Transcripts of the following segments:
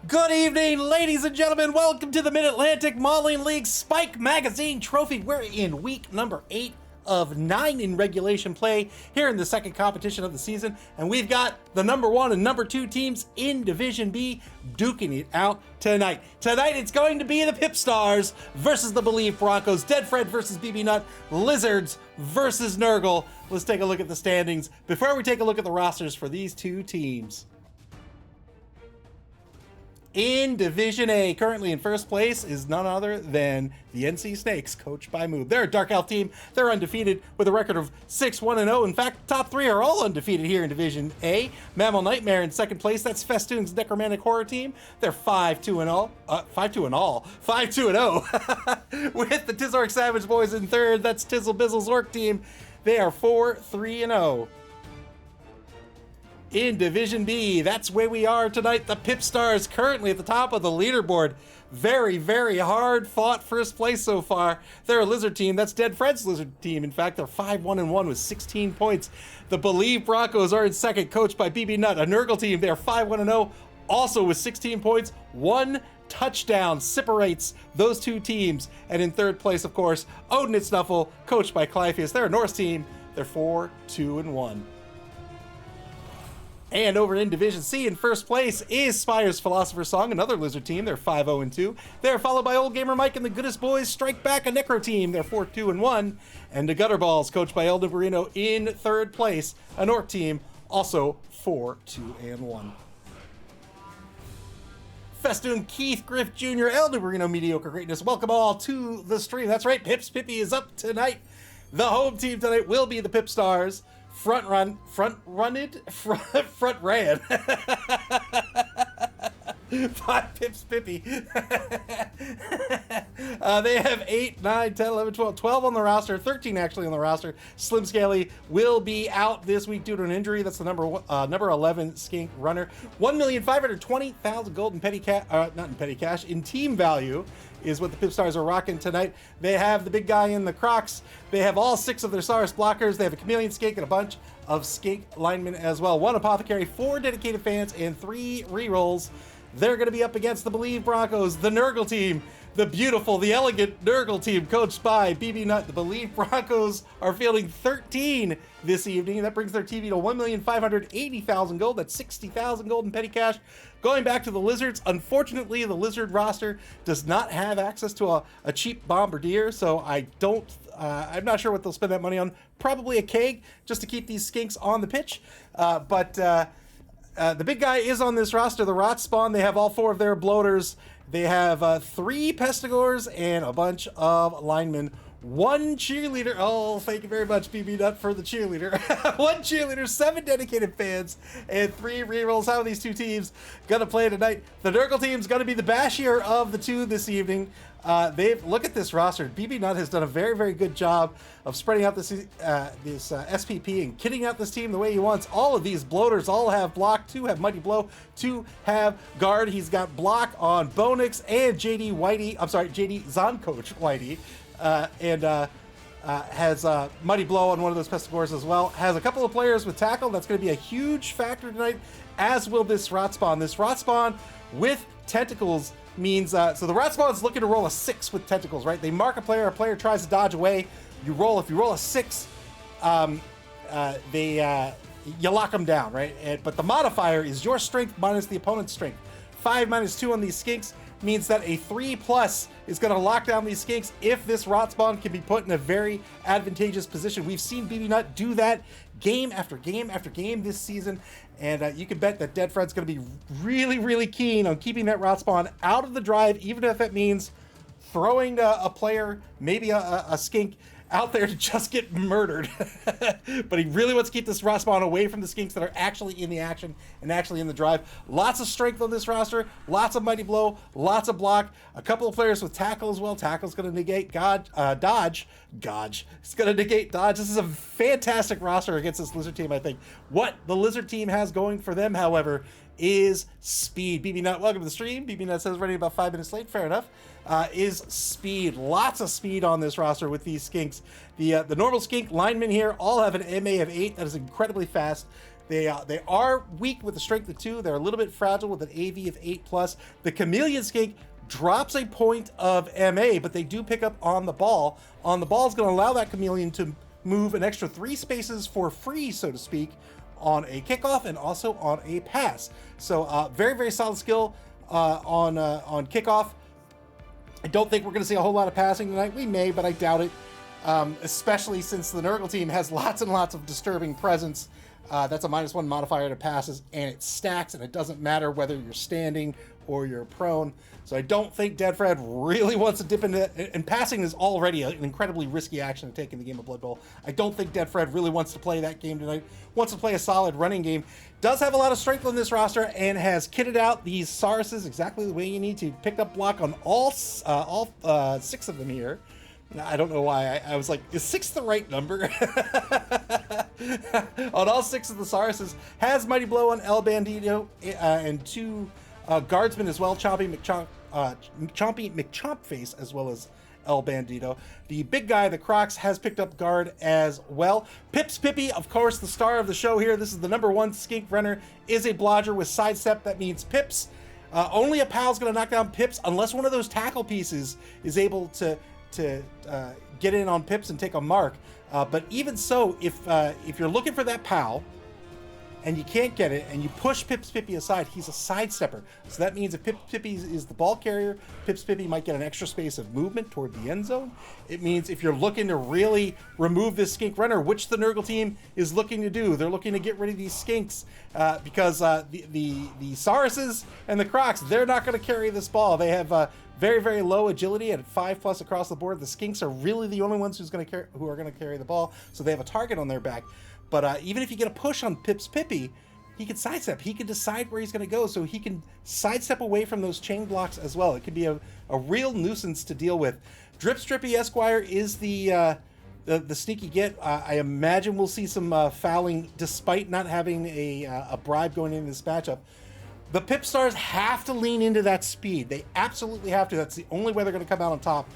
Good evening, ladies and gentlemen. Welcome to the Mid-Atlantic Modeling League Spike Magazine Trophy. We're in week number 8 of 9 in regulation play here in the second competition of the season, and we've got the number 1 and number 2 teams in Division B duking it out tonight. Tonight it's going to be the PipStars versus the BoLieve Broncos, Dead Fred versus BB Nut, Lizards versus Nurgle. Let's take a look at the standings before we take a look at the rosters for these two teams. In Division A, currently in first place is none other than the NC Snakes, coached by Moob. They're a Dark Elf team. They're undefeated with a record of 6-1-0. In fact, top 3 are all undefeated here in Division A. MAML Nightmare in second place. That's Festoon's Necromantic Horror team. They're 5-2-0. 5-2-0. With the Tizork Savage Boys in third. That's Tizzle Bizzle's Orc team. They are 4-3-0. In Division B, that's where we are tonight. The PipStars currently at the top of the leaderboard. Very, very hard fought first place so far. They're a Lizard team. That's Dead Fred's Lizard team. In fact, they're 5-1-1 with 16 points. The BoLieve Broncos are in second, coached by BB Nut, a Nurgle team. They're 5-1-0, also with 16 points. 1 touchdown separates those two teams. And in third place, of course, Odin and Snuffle, coached by Clypheus. They're a Norse team. They're 4-2-1. And over in Division C, in first place is Spire's Philosopher's Song, another Lizard team. They're 5-0-2. They're followed by Old Gamer Mike and the Goodest Boys Strike Back, a Necro team. They're 4-2-1. And the Gutterballs, coached by Elden Barino, in third place, an Orc team, also 4-2-1. Festoon, Keith, Griff Jr., Elden Barino, Mediocre Greatness. Welcome all to the stream. That's right, Pips Pippy is up tonight. The home team tonight will be the PipStars. Front ran. 5 Pips Pippy. They have 8, 9, 10, 11, 12. 12 on the roster. 13 actually on the roster. Slim Scaly will be out this week due to an injury. That's the number 11 skink runner. 1,520,000 gold in petty cash. Not in petty cash. In team value is what the PipStars are rocking tonight. They have the big guy in the Crocs. They have all 6 of their Saurus blockers. They have a Chameleon Skink and a bunch of Skink linemen as well. 1 Apothecary, 4 dedicated fans, and 3 rerolls. They're going to be up against the BoLieve Broncos, the Nurgle team, the beautiful, the elegant Nurgle team, coached by BB Nut. The BoLieve Broncos are fielding 13 this evening. That brings their TV to 1,580,000 gold. That's 60,000 gold in petty cash. Going back to the Lizards, unfortunately, the Lizard roster does not have access to a cheap Bombardier, so I'm not sure what they'll spend that money on. Probably a keg, just to keep these skinks on the pitch. The big guy is on this roster, the Rot Spawn. They have all 4 of their bloaters. They have 3 Pestigors and a bunch of linemen. 1 cheerleader. Oh, thank you very much, BB Nut, for the cheerleader. 1 cheerleader, 7 dedicated fans, and 3 rerolls. How are these two teams going to play tonight? The Nurgle team's going to be the bashier of the two this evening. Look at this roster. BB Nut has done a very, very good job of spreading out this SPP and kitting out this team the way he wants. All of these bloaters all have block. 2 have Mighty Blow. 2 have guard. He's got block on Bonix and JD Zoncoach Whitey. Has Mighty Blow on one of those Pestigors as well. Has a couple of players with tackle. That's going to be a huge factor tonight, as will this Rot Spawn. This Rot Spawn with tentacles means, so the Rot Spawn is looking to roll a 6 with tentacles, right? They mark a player tries to dodge away. You roll. If you roll a 6, you lock them down, right? But the modifier is your strength minus the opponent's strength. 5 minus 2 on these skinks means that a 3+ is going to lock down these skinks if this Rot Spawn can be put in a very advantageous position. We've seen BB Nut do that game after game after game this season, and you can bet that Dead Fred's going to be really, really keen on keeping that Rot Spawn out of the drive, even if it means throwing a player, maybe a skink, out there to just get murdered. But he really wants to keep this Rot Spawn away from the skinks that are actually in the action and actually in the drive. Lots of strength on this roster, lots of Mighty Blow, lots of block, a couple of players with tackle as well. Tackle's going to negate dodge. It's going to negate dodge. This is a fantastic roster against this Lizard team, I think. What the Lizard team has going for them, however, is speed. BB Nut, welcome to the stream. BB Nut says running about 5 minutes late. Fair enough. Is speed. Lots of speed on this roster with these skinks. The normal skink linemen here all have an MA of 8. That is incredibly fast. They are weak with the strength of 2. They're a little bit fragile with an AV of 8+. The Chameleon Skink drops a point of MA, but they do pick up on the ball. On the ball is going to allow that Chameleon to move an extra 3 spaces for free, so to speak, on a kickoff and also on a pass. So very, very solid skill on kickoff. I don't think we're going to see a whole lot of passing tonight. We may, but I doubt it, especially since the Nurgle team has lots and lots of disturbing presence. That's a -1 modifier to passes, and it stacks, and it doesn't matter whether you're standing or you're prone. So I don't think Dead Fred really wants to dip into it, and passing is already an incredibly risky action to take in the game of Blood Bowl. I don't think Dead Fred really wants to play that game tonight, wants to play a solid running game. Does have a lot of strength on this roster and has kitted out these Sauruses exactly the way you need to. Picked up block on all 6 of them here. I don't know why. I was like, is 6 the right number? On all 6 of the Sauruses. Has Mighty Blow on El Bandito and 2 guardsmen as well. Chompy McChompface as well as El Bandito. The big guy, the Crocs, has picked up guard as well. Pips Pippy, of course, the star of the show here. This is the #1 skink runner, is a blodger with sidestep. That means Pips. Only a pal's going to knock down Pips unless one of those tackle pieces is able to get in on Pips and take a mark. But even so, if you're looking for that pal and you can't get it and you push Pips Pippy aside, he's a sidestepper. So that means if Pips Pippy is the ball carrier, Pips Pippy might get an extra space of movement toward the end zone. It means if you're looking to really remove this skink runner, which the Nurgle team is looking to do, they're looking to get rid of these skinks because the Sauruses and the Crocs, they're not going to carry this ball. They have very, very low agility at 5+ across the board. The skinks are really the only ones who are going to carry the ball, so they have a target on their back. But even if you get a push on Pips Pippy, he can sidestep. He can decide where he's going to go, so he can sidestep away from those chain blocks as well. It could be a real nuisance to deal with. Drip Strippy Esquire is the sneaky get. I imagine we'll see some fouling despite not having a bribe going into this matchup. The PipStars have to lean into that speed. They absolutely have to. That's the only way they're going to come out on top.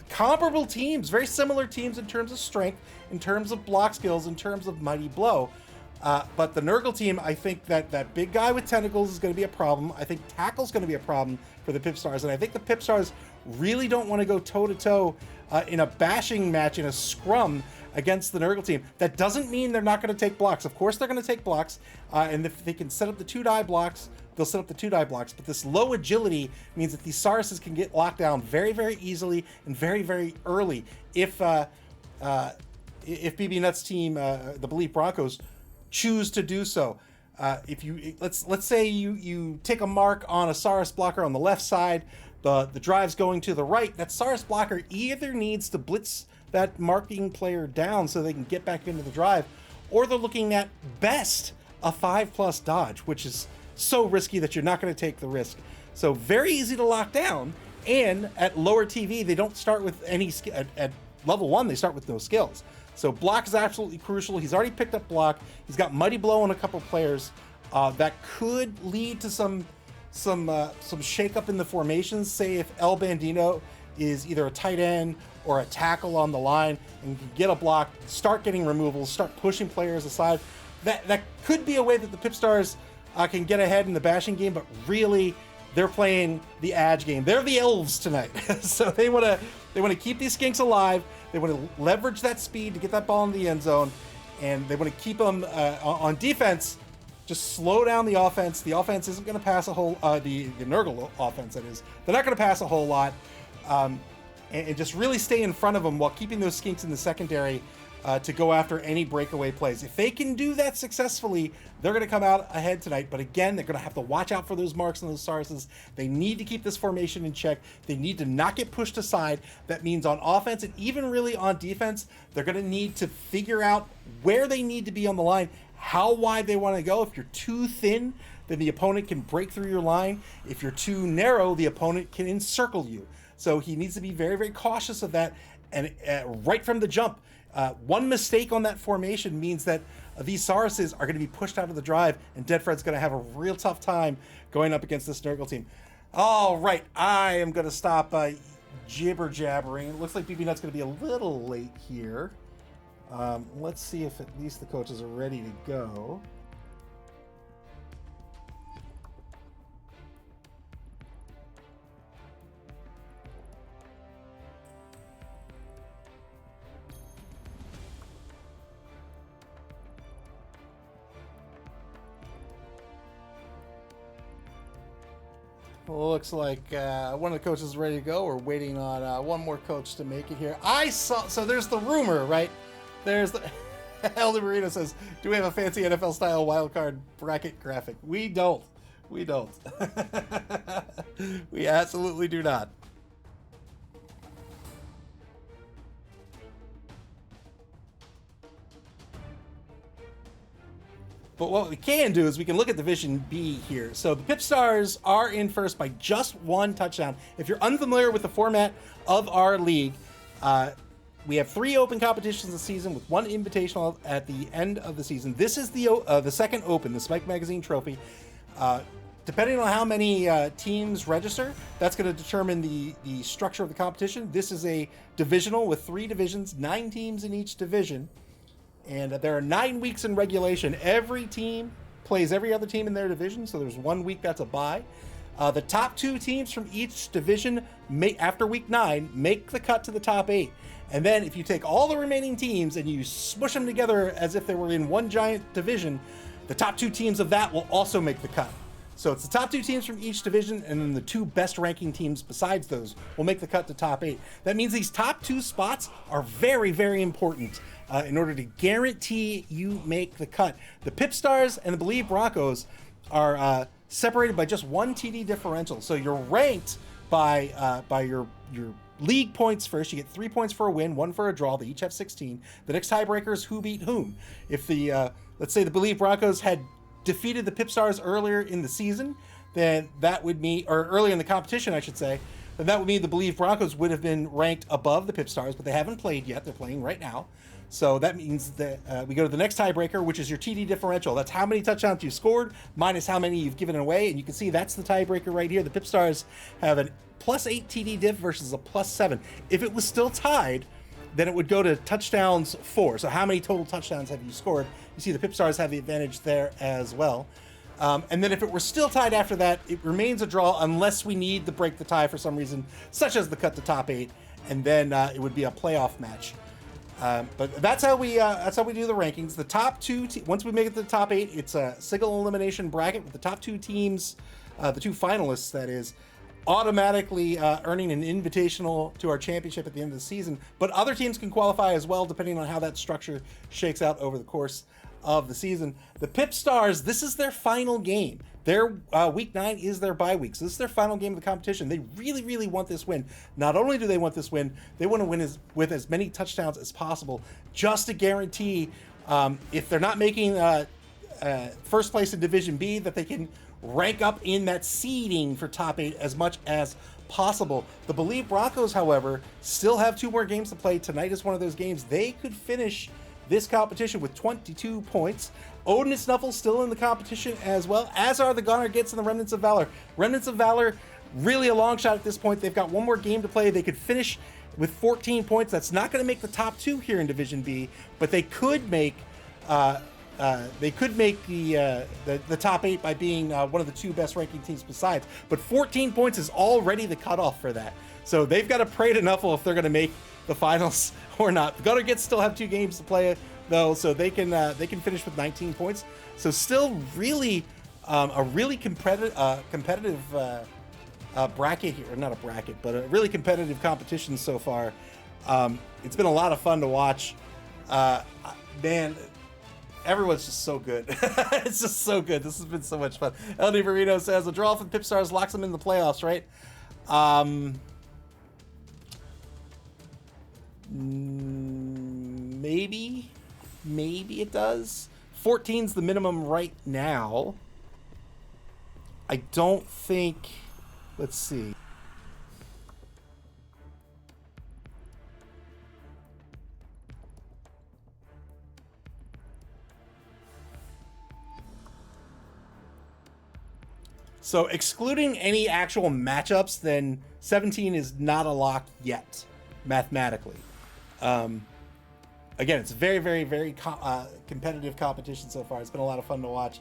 Comparable teams, very similar teams in terms of strength, in terms of block skills, in terms of mighty blow. But the Nurgle team, I think that big guy with tentacles is going to be a problem. I think tackle's going to be a problem for the PipStars. And I think the PipStars really don't want to go toe-to-toe in a bashing match, in a scrum against the Nurgle team. That doesn't mean they're not going to take blocks. Of course they're going to take blocks. And if they can set up the 2-die blocks, they'll set up the 2-die blocks. But this low agility means that these Sauruses can get locked down very, very easily and very, very early. If BB Nuts team, the BoLieve Broncos, choose to do so. If you let's say you take a mark on a Saurus blocker on the left side, the drive's going to the right. That Saurus blocker either needs to blitz that marking player down so they can get back into the drive, or they're looking at best a 5+ dodge, which is so risky that you're not going to take the risk. So very easy to lock down, and at lower TV they don't start with any at level 1 they start with no skills. So block is absolutely crucial. He's already picked up block. He's got Mighty Blow on a couple players. That could lead to some shakeup in the formations. Say if El Bandito is either a tight end or a tackle on the line and can get a block, start getting removals, start pushing players aside. That could be a way that the PipStars can get ahead in the bashing game, but really they're playing the Edge game. They're the elves tonight. So they want to keep these skinks alive. They want to leverage that speed to get that ball in the end zone, and they want to keep them on defense. Just slow down the offense. The offense isn't going to pass a whole the Nurgle offense, that is. They're not going to pass a whole lot, and just really stay in front of them while keeping those skinks in the secondary to go after any breakaway plays. If they can do that successfully, they're going to come out ahead tonight. But again, they're going to have to watch out for those marks and those Sauruses. They need to keep this formation in check. They need to not get pushed aside. That means on offense and even really on defense, they're going to need to figure out where they need to be on the line, how wide they want to go. If you're too thin, then the opponent can break through your line. If you're too narrow, the opponent can encircle you. So he needs to be very, very cautious of that, and right from the jump. One mistake on that formation means that these Sauruses are going to be pushed out of the drive, and Dead Fred's going to have a real tough time going up against this Nurgle team. All right, I am going to stop jibber jabbering. It looks like BB Nut's going to be a little late here. Let's see if at least the coaches are ready to go. Looks like one of the coaches is ready to go. We're waiting on one more coach to make it here. So there's the rumor, right? There's the... Elder Marino says, do we have a fancy NFL-style wildcard bracket graphic? We don't. We don't. We absolutely do not. But what we can do is we can look at Division B here. So the PipStars are in first by just one touchdown. If you're unfamiliar with the format of our league, we have 3 open competitions this season with 1 invitational at the end of the season. This is the second open, the Spike Magazine Trophy. Depending on how many teams register, that's going to determine the structure of the competition. This is a divisional with 3 divisions, 9 teams in each division. And there are 9 weeks in regulation. Every team plays every other team in their division, so there's 1 week that's a bye. The top 2 teams from each division, after week 9, make the cut to the top 8. And then if you take all the remaining teams and you smush them together as if they were in one giant division, the top 2 teams of that will also make the cut. So it's the top 2 teams from each division, and then the 2 best ranking teams besides those will make the cut to top 8. That means these top 2 spots are very, very important in order to guarantee you make the cut. The PipStars and the BoLieve Broncos are separated by just 1 TD differential. So you're ranked by your league points first. You get 3 points for a win, 1 for a draw. They each have 16. The next tiebreaker is who beat whom. If the let's say the BoLieve Broncos had defeated the PipStars earlier in the season, then that would mean, or earlier in the competition, I should say, then that would mean the BoLieve Broncos would have been ranked above the PipStars, but they haven't played yet. They're playing right now. So that means that we go to the next tiebreaker, which is your TD differential. That's how many touchdowns you scored minus how many you've given away. And you can see that's the tiebreaker right here. The PipStars have a +8 TD diff versus a +7. If it was still tied, then it would go to touchdowns 4. So how many total touchdowns have you scored? You see the PipStars have the advantage there as well. And then if it were still tied after that, it remains a draw unless we need to break the tie for some reason, such as the cut to top 8, and then it would be a playoff match. But that's how we do the rankings. The top 2 once we make it to the top 8, it's a single elimination bracket with the top 2 teams, the 2 finalists that is, automatically earning an invitational to our championship at the end of the season. But other teams can qualify as well, depending on how that structure shakes out over the course of the season. The PipStars, this is their final game. Their week 9 is their bye week, so this is their final game of the competition. They really, really want this win. Not only do they want this win, they want to win with as many touchdowns as possible, just to guarantee, if they're not making first place in Division B, that they can rank up in that seeding for top 8 as much as possible. The BoLieve Broncos, however, still have 2 more games to play. Tonight is one of those games. They could finish this competition with 22 points. Odin and Snuffle still in the competition as well, as are the Gunnar Gets and the Remnants of Valor. Remnants of Valor, really a long shot at this point. They've got 1 more game to play. They could finish with 14 points. That's not going to make the top 2 here in Division B, but they could make the top 8 by being one of the 2 best ranking teams besides. But 14 points is already the cutoff for that. So they've got to pray to Nuffle if they're going to make the finals or not. The Gunnar Gets still have 2 games to play though, so they can finish with 19 points. So still really a really competitive bracket here, or not a bracket, but a really competitive competition so far. It's been a lot of fun to watch. Man, everyone's just so good. It's just so good. This has been so much fun. LD Marino says, a draw for the PipStars locks them in the playoffs, right? Maybe it does. 14's the minimum right now. I don't think, let's see. So excluding any actual matchups, then 17 is not a lock yet, mathematically. Again, it's a very, very, very competitive competition so far. It's been a lot of fun to watch.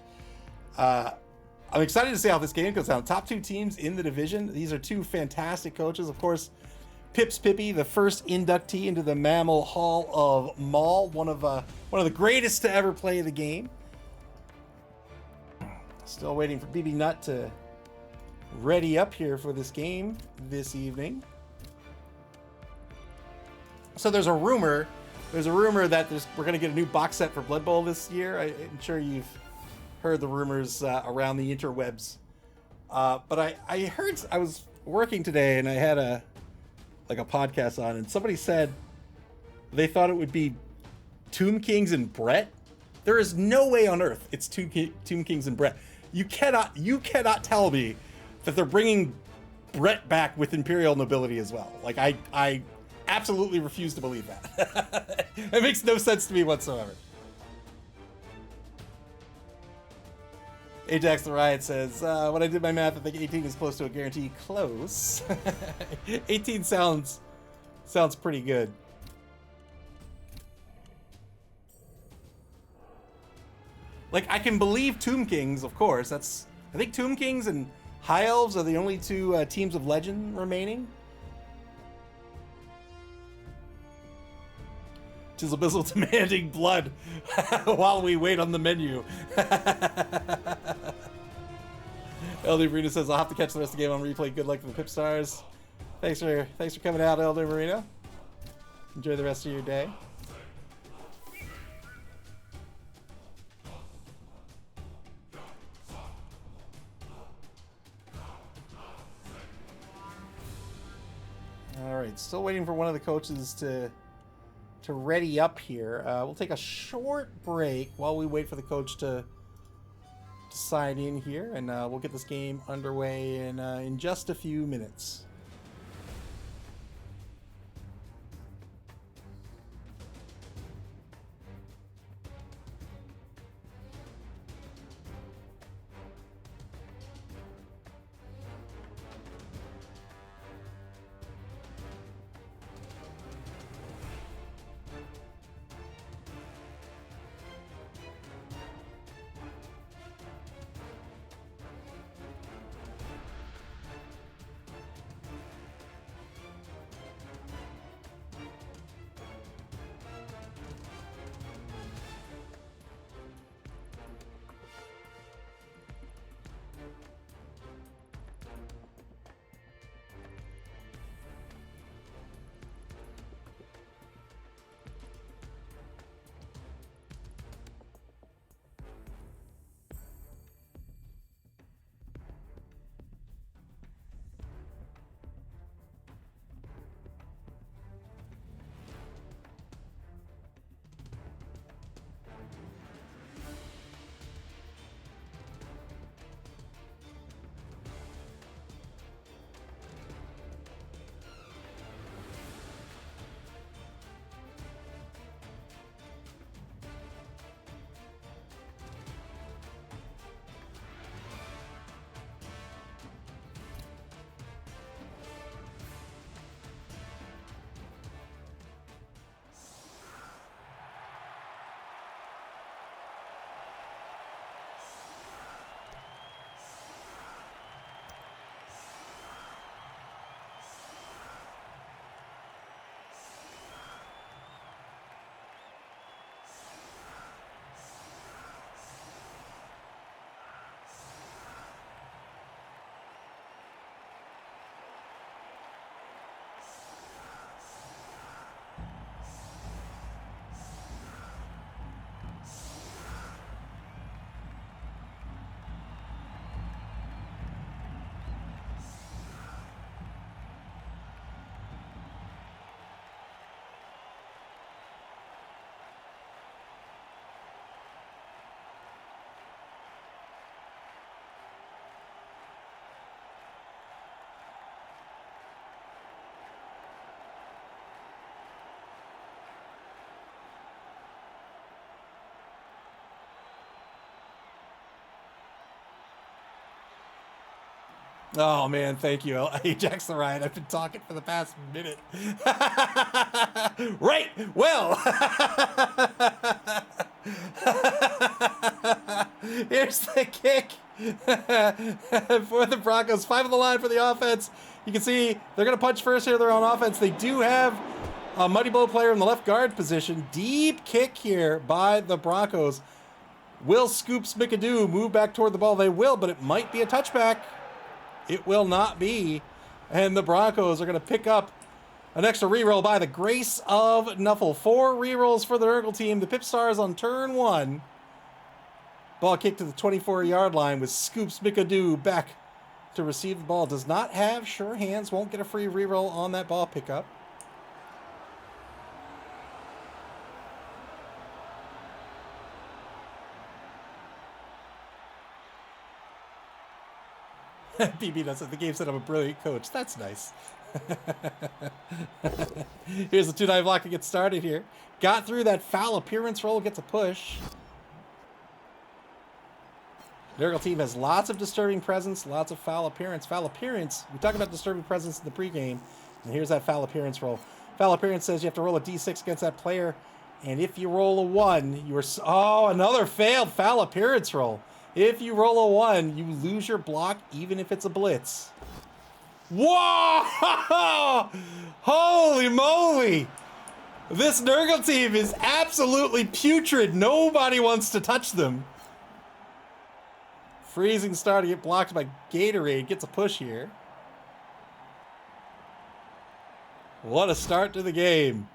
I'm excited to see how this game goes down. Top 2 teams in the division. These are 2 fantastic coaches. Of course, Pips Pippy, the first inductee into the MAML Hall of Maul, one of the greatest to ever play the game. Still waiting for BB Nut to ready up here for this game this evening. So there's a rumor that we're going to get a new box set for Blood Bowl this year. I'm sure you've heard the rumors around the interwebs. But I heard, I was working today and I had a podcast on, and somebody said they thought it would be Tomb Kings and Brett. There is no way on earth it's Tomb Kings and Brett. You cannot tell me that they're bringing Brett back with Imperial nobility as well. Like, I absolutely refuse to believe that. It makes no sense to me whatsoever. Ajax the Riot says, when I did my math, I think 18 is close to a guarantee. Close. 18 sounds pretty good. Like, I can believe Tomb Kings, of course. I think Tomb Kings and High Elves are the only two teams of legend remaining. Tizzlebizzle demanding blood while we wait on the menu. Elder Marino says, I'll have to catch the rest of the game on replay. Good luck to the PipStars. Thanks for coming out, Elder Marino. Enjoy the rest of your day. All right, still waiting for one of the coaches to ready up here. We'll take a short break while we wait for the coach to sign in here, and we'll get this game underway in just a few minutes. Oh man, thank you, Ajax the Riot. I've been talking for the past minute. Right, well. Here's the kick for the Broncos. 5 on the line for the offense. You can see they're going to punch first here. They're on offense. They do have a Muddy Blow player in the left guard position. Deep kick here by the Broncos. Will Scoops McAdoo move back toward the ball? They will, but it might be a touchback. It will not be. And the Broncos are going to pick up an extra reroll by the grace of Nuffle. 4 rerolls for the Nurgle team. The PipStars on turn 1. Ball kicked to the 24-yard line with Scoops McAdoo back to receive the ball. Does not have sure hands. Won't get a free reroll on that ball pickup. BB does it. The game said I'm a brilliant coach. That's nice. Here's the 2-9 block to get started here. Got through that foul appearance roll. Gets a push. The Nurgle team has lots of disturbing presence, lots of foul appearance. Foul appearance, we talked about disturbing presence in the pregame, and here's that foul appearance roll. Foul appearance says you have to roll a d6 against that player, and if you roll a 1, you are... Oh, another failed foul appearance roll. If you roll a 1, you lose your block, even if it's a blitz. Whoa! Holy moly! This Nurgle team is absolutely putrid. Nobody wants to touch them. Freezing Star to get blocked by Gatorade. Gets a push here. What a start to the game.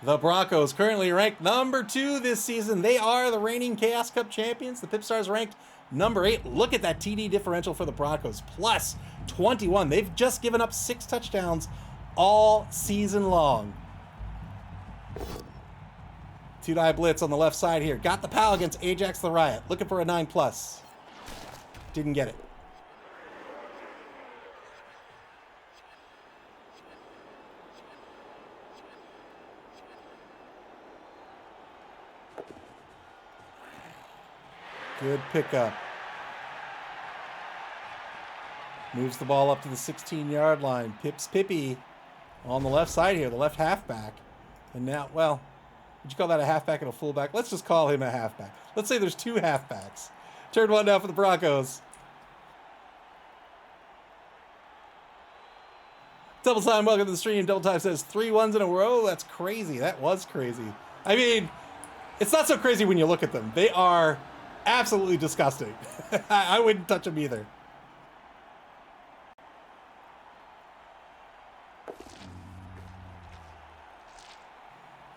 The Broncos currently ranked number 2 this season. They are the reigning Chaos Cup champions. The PipStars ranked number 8. Look at that TD differential for the Broncos. Plus 21. They've just given up 6 touchdowns all season long. 2-9 blitz on the left side here. Got the pal against Ajax the Riot. Looking for a 9+. Didn't get it. Good pickup. Moves the ball up to the 16-yard line. Pippy on the left side here, the left halfback. And now, well... Would you call that a halfback and a fullback? Let's just call him a halfback. Let's say there's 2 halfbacks. Turn 1 down for the Broncos. Double Time, welcome to the stream. Double Time says 3 ones in a row. That's crazy. That was crazy. I mean, it's not so crazy when you look at them. They are absolutely disgusting. I wouldn't touch them either.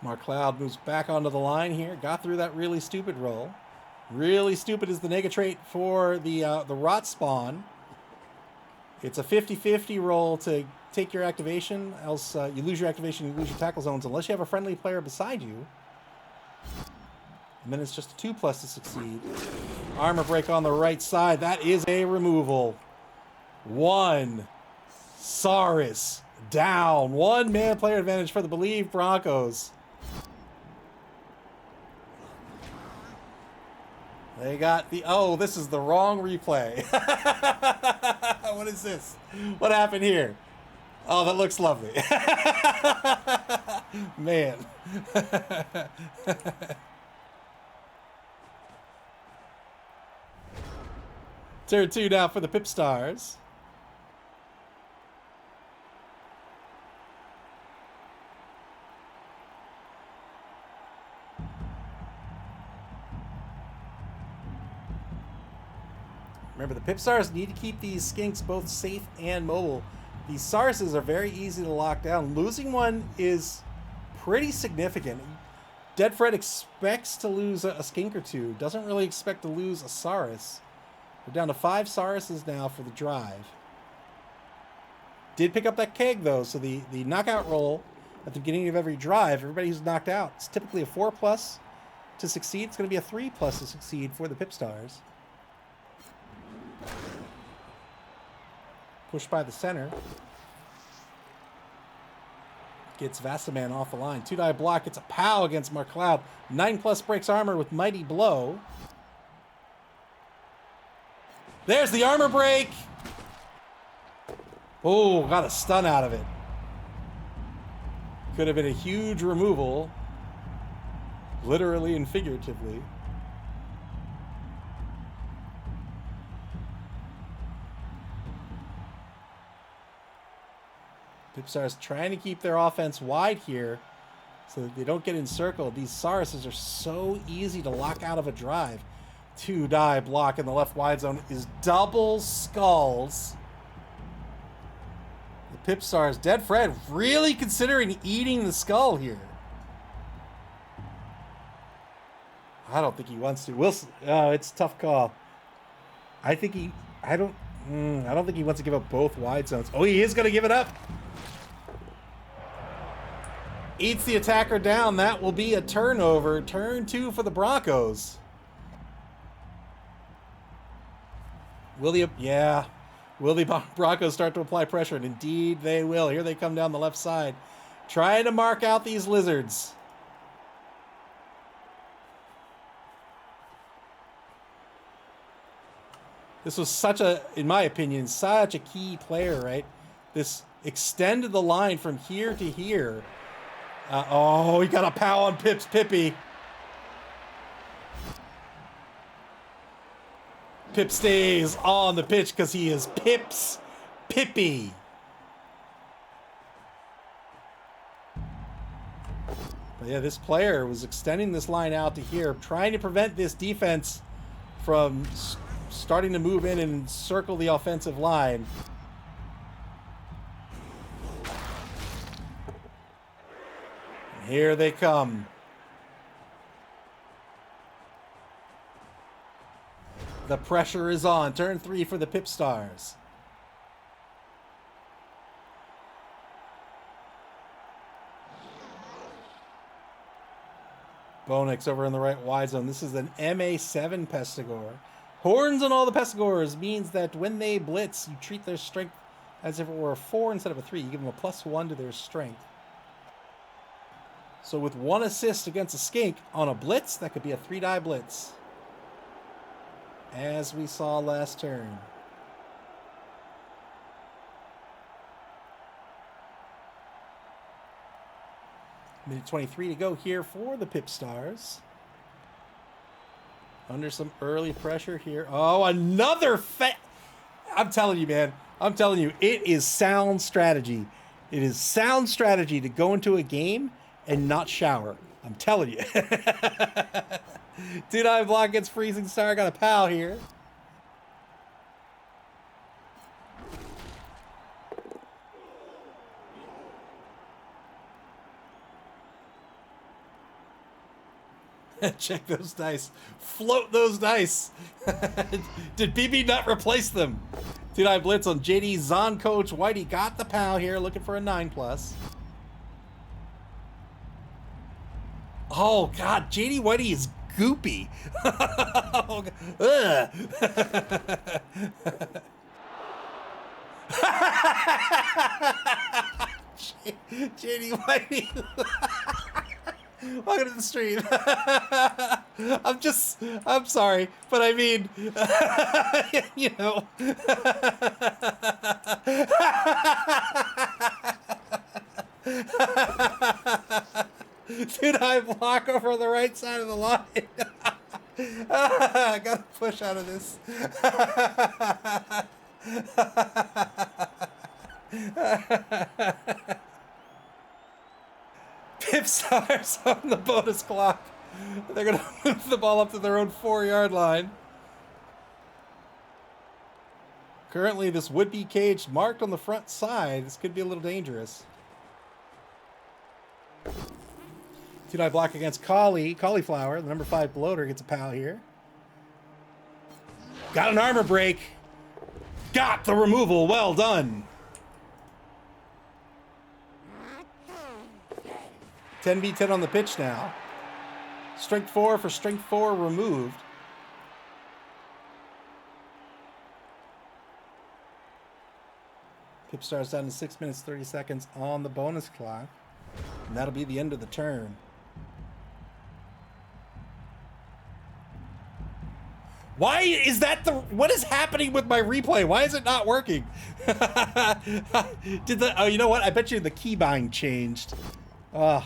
Mark Cloud moves back onto the line here. Got through that really stupid roll. Really stupid is the nega trait for the Rot Spawn. It's a 50-50 roll to take your activation, else you lose your activation, you lose your tackle zones, unless you have a friendly player beside you. And then it's just a 2+ to succeed. Armor break on the right side. That is a removal. 1. Saris down. 1-man player advantage for the BoLieve Broncos. They got the... Oh, this is the wrong replay. What is this? What happened here? Oh, that looks lovely. Man. Turn 2 now for the PipStars. Remember, the PipStars need to keep these skinks both safe and mobile. These Sarses are very easy to lock down. Losing one is pretty significant. Dead Fred expects to lose a skink or 2. Doesn't really expect to lose a Saris. We're down to 5 Sarises now for the drive. Did pick up that keg, though, so the knockout roll at the beginning of every drive, everybody who's knocked out, it's typically a 4+ to succeed. It's going to be a 3+ to succeed for the PipStars. Pushed by the center. Gets Vastaman off the line. 2-die block. Gets a POW against Mark Cloud. 9+ breaks armor with Mighty Blow. There's the armor break. Oh, got a stun out of it. Could have been a huge removal. Literally and figuratively. PipStars trying to keep their offense wide here so that they don't get encircled. These Sarises are so easy to lock out of a drive. Two die block in the left wide zone is double skulls. The PipStars, Dead Fred, really considering eating the skull here. I don't think he wants to. Wilson, oh, it's a tough call. I don't think he wants to give up both wide zones. Oh, he is going to give it up. Eats the attacker down. That will be a turnover. Turn 2 for the Broncos. Will the Broncos start to apply pressure? And indeed they will. Here they come down the left side, trying to mark out these lizards. This was such a, in my opinion, such a key player, right? This extended the line from here to here. Oh, he got a pow on Pippy. Pip stays on the pitch because he is Pip's Pippy. But yeah, this player was extending this line out to here, trying to prevent this defense from starting to move in and circle the offensive line. And here they come. The pressure is on. Turn 3 for the PipStars. Bonix over in the right wide zone. This is an MA7 Pestigore. Horns on all the Pestigores means that when they blitz, you treat their strength as if it were a 4 instead of a 3. You give them a +1 to their strength. So with 1 assist against a skink on a blitz, that could be a 3-die blitz, as we saw last turn. Minute 23 to go here for the PipStars. Under some early pressure here. Oh, another I'm telling you, man. I'm telling you, it is sound strategy. It is sound strategy to go into a game and not shower. I'm telling you. 2-die block against Freezing Star. Got a pal here. Check those dice. Float those dice. Did BB not replace them? 2-die blitz on JD Zon Coach Whitey. Got the pal here, looking for a 9+. Oh, God. JD Whitey is goopy. JD Whitey. Welcome to the stream. I'm sorry, but I mean, you know. 2-die block over on the right side of the line. I gotta push out of this. PipStars on the bonus clock. They're going to move the ball up to their own 4-yard line. Currently, this would be cage marked on the front side. This could be a little dangerous. 2-die block against Cauliflower. The number 5 bloater gets a pal here. Got an armor break. Got the removal. Well done. 10v10 on the pitch now. Strength 4 for strength 4 removed. PipStars down to 6 minutes 30 seconds on the bonus clock. And that'll be the end of the turn. Why is that what is happening with my replay? Why is it not working? Oh, you know what? I bet you the keybind changed. I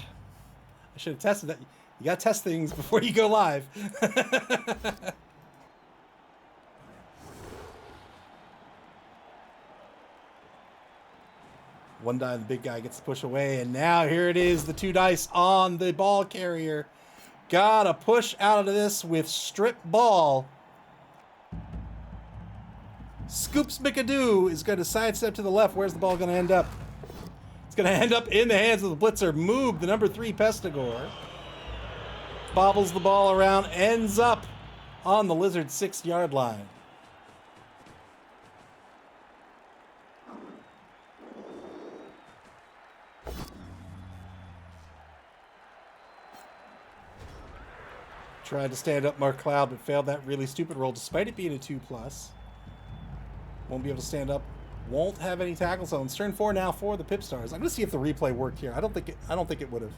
should have tested that. You gotta test things before you go live. One die, the big guy gets to push away, and now here it is, the 2 dice on the ball carrier. Gotta push out of this with strip ball. Scoops McAdoo is going to sidestep to the left. Where's the ball going to end up? It's going to end up in the hands of the blitzer. Moob, the number 3 Pestigore. Bobbles the ball around, ends up on the Lizard's 6-yard line. Tried to stand up Mark Cloud, but failed that really stupid roll despite it being a 2+. Won't be able to stand up. Won't have any tackle zones. Turn 4 now for the PipStars. I'm going to see if the replay worked here. I don't think it would have.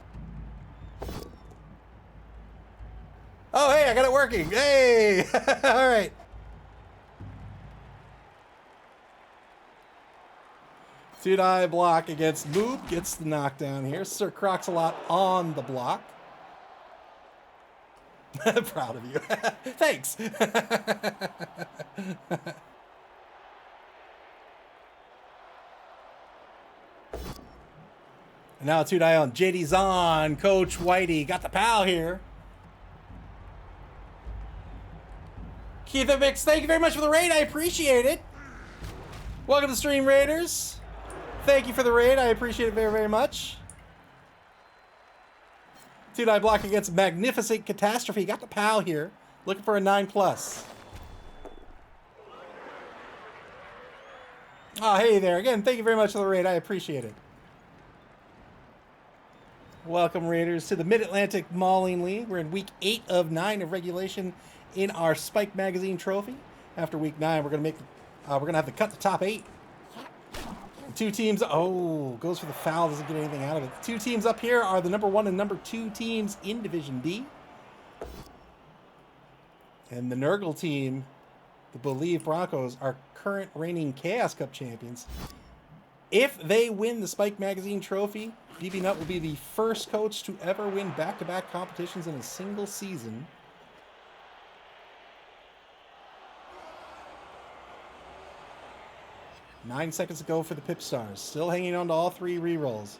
Oh, hey, I got it working. Hey! All right. Two-die block against Moob. Gets the knockdown here. Sir Crocs-a-Lot on the block. Proud of you. Thanks. And now a two-die on JD Zahn. Coach Whitey got the pal here. Keith Mix, thank you very much for the raid. I appreciate it. Welcome to the stream, Raiders. Thank you for the raid. I appreciate it very, very much. Two-die block against Magnificent Catastrophe. Got the pal here. Looking for a 9+. Oh, hey there. Again, thank you very much for the raid. I appreciate it. Welcome, Raiders, to the Mid-Atlantic Mauling League. We're in week 8 of 9 of regulation in our Spike Magazine trophy. After week 9, we're gonna have to cut the top 8. The 2 teams. Oh, goes for the foul. Doesn't get anything out of it. The 2 teams up here are the number 1 and number 2 teams in Division B. And the Nurgle team, the BoLieve Broncos, are current reigning Chaos Cup champions. If they win the Spike Magazine trophy, BB Nut will be the first coach to ever win back-to-back competitions in a single season. Nine seconds to go for the PipStars. Still hanging on to all 3 rerolls.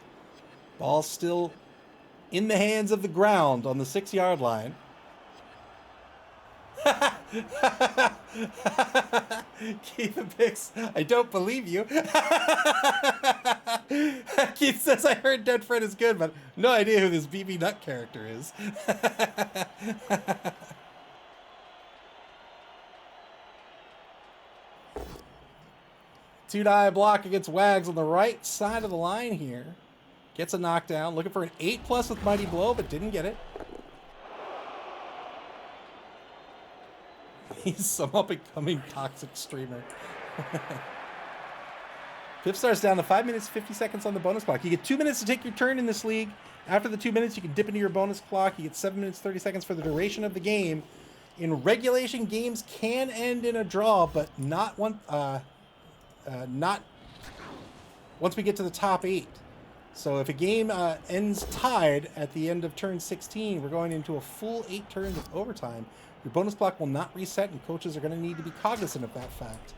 Ball still in the hands of the ground on the 6-yard line. Keith and Pix, I don't believe you. Keith says, I heard Dead Friend is good, but no idea who this BB Nut character is. Two-die block against Wags on the right side of the line here. Gets a knockdown. Looking for an 8+ with Mighty Blow, but didn't get it. He's some up-and-coming toxic streamer. PipStars down to 5 minutes, 50 seconds on the bonus clock. You get 2 minutes to take your turn in this league. After the 2 minutes, you can dip into your bonus clock. You get 7 minutes, 30 seconds for the duration of the game. In regulation, games can end in a draw, but not once we get to the top 8. So if a game ends tied at the end of turn 16, we're going into a full 8 turns of overtime. Your bonus clock will not reset, and coaches are going to need to be cognizant of that fact.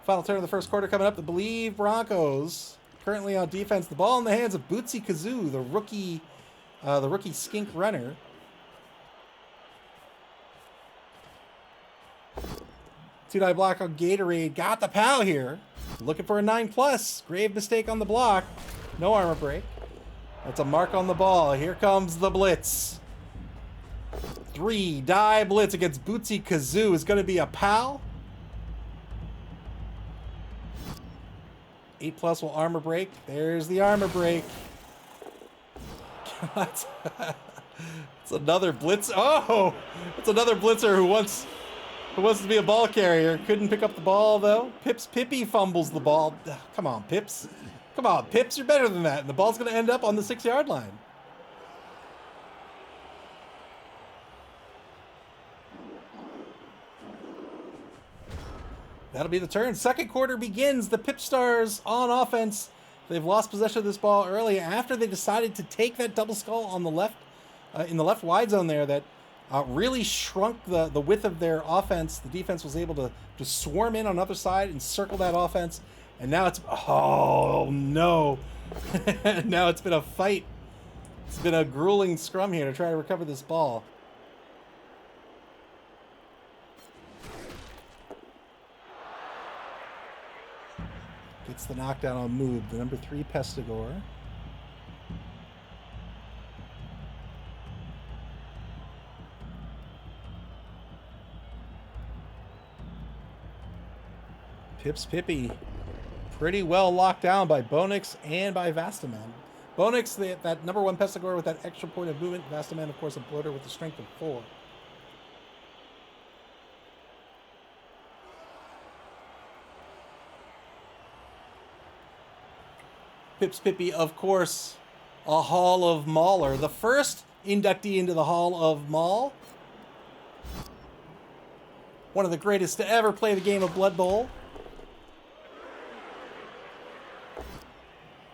Final turn of the first quarter coming up. The BoLieve Broncos currently on defense. The ball in the hands of Bootsy Kazoo, the rookie skink runner. Two-die block on Gatorade. Got the pal here. Looking for a 9+. Grave mistake on the block. No armor break. That's a mark on the ball. Here comes the blitz. 3-die blitz against Bootsy Kazoo is going to be a pal. 8+ will armor break. There's the armor break. It's another blitz. Oh, it's another blitzer who wants to be a ball carrier. Couldn't pick up the ball though. Pippy fumbles the ball. Come on, Pips. Come on, Pips. You're better than that. And the ball's going to end up on the 6-yard line. That'll be the turn. Second quarter begins. The PipStars on offense. They've lost possession of this ball early after they decided to take that double skull on the left, in the left wide zone there. That really shrunk the width of their offense. The defense was able to swarm in on the other side and circle that offense. And now it's, oh no. Now it's been a fight. It's been a grueling scrum here to try to recover this ball. Gets the knockdown on move. The number 3 Pestigore. Pips Pippy. Pretty well locked down by Bonix and by Vastaman. Bonix, that number 1 Pestigore with that extra point of movement. Vastaman, of course, a bloater with the strength of 4. Pips Pippy, of course, a Hall of Mauler. The first inductee into the Hall of Maul. One of the greatest to ever play the game of Blood Bowl.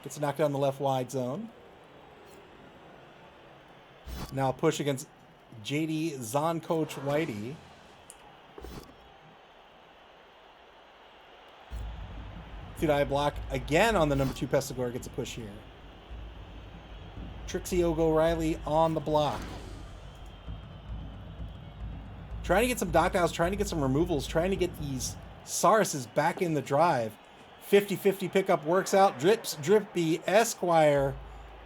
Gets a knockdown in the left wide zone. Now push against JD Zon Coach Whitey. Two-die block again on the number 2 Pestigore. Gets a push here. Trixie O'Reilly on the block. Trying to get some knockdowns, trying to get some removals, trying to get these Sarses back in the drive. 50-50 pickup works out. Drips Drippy Esquire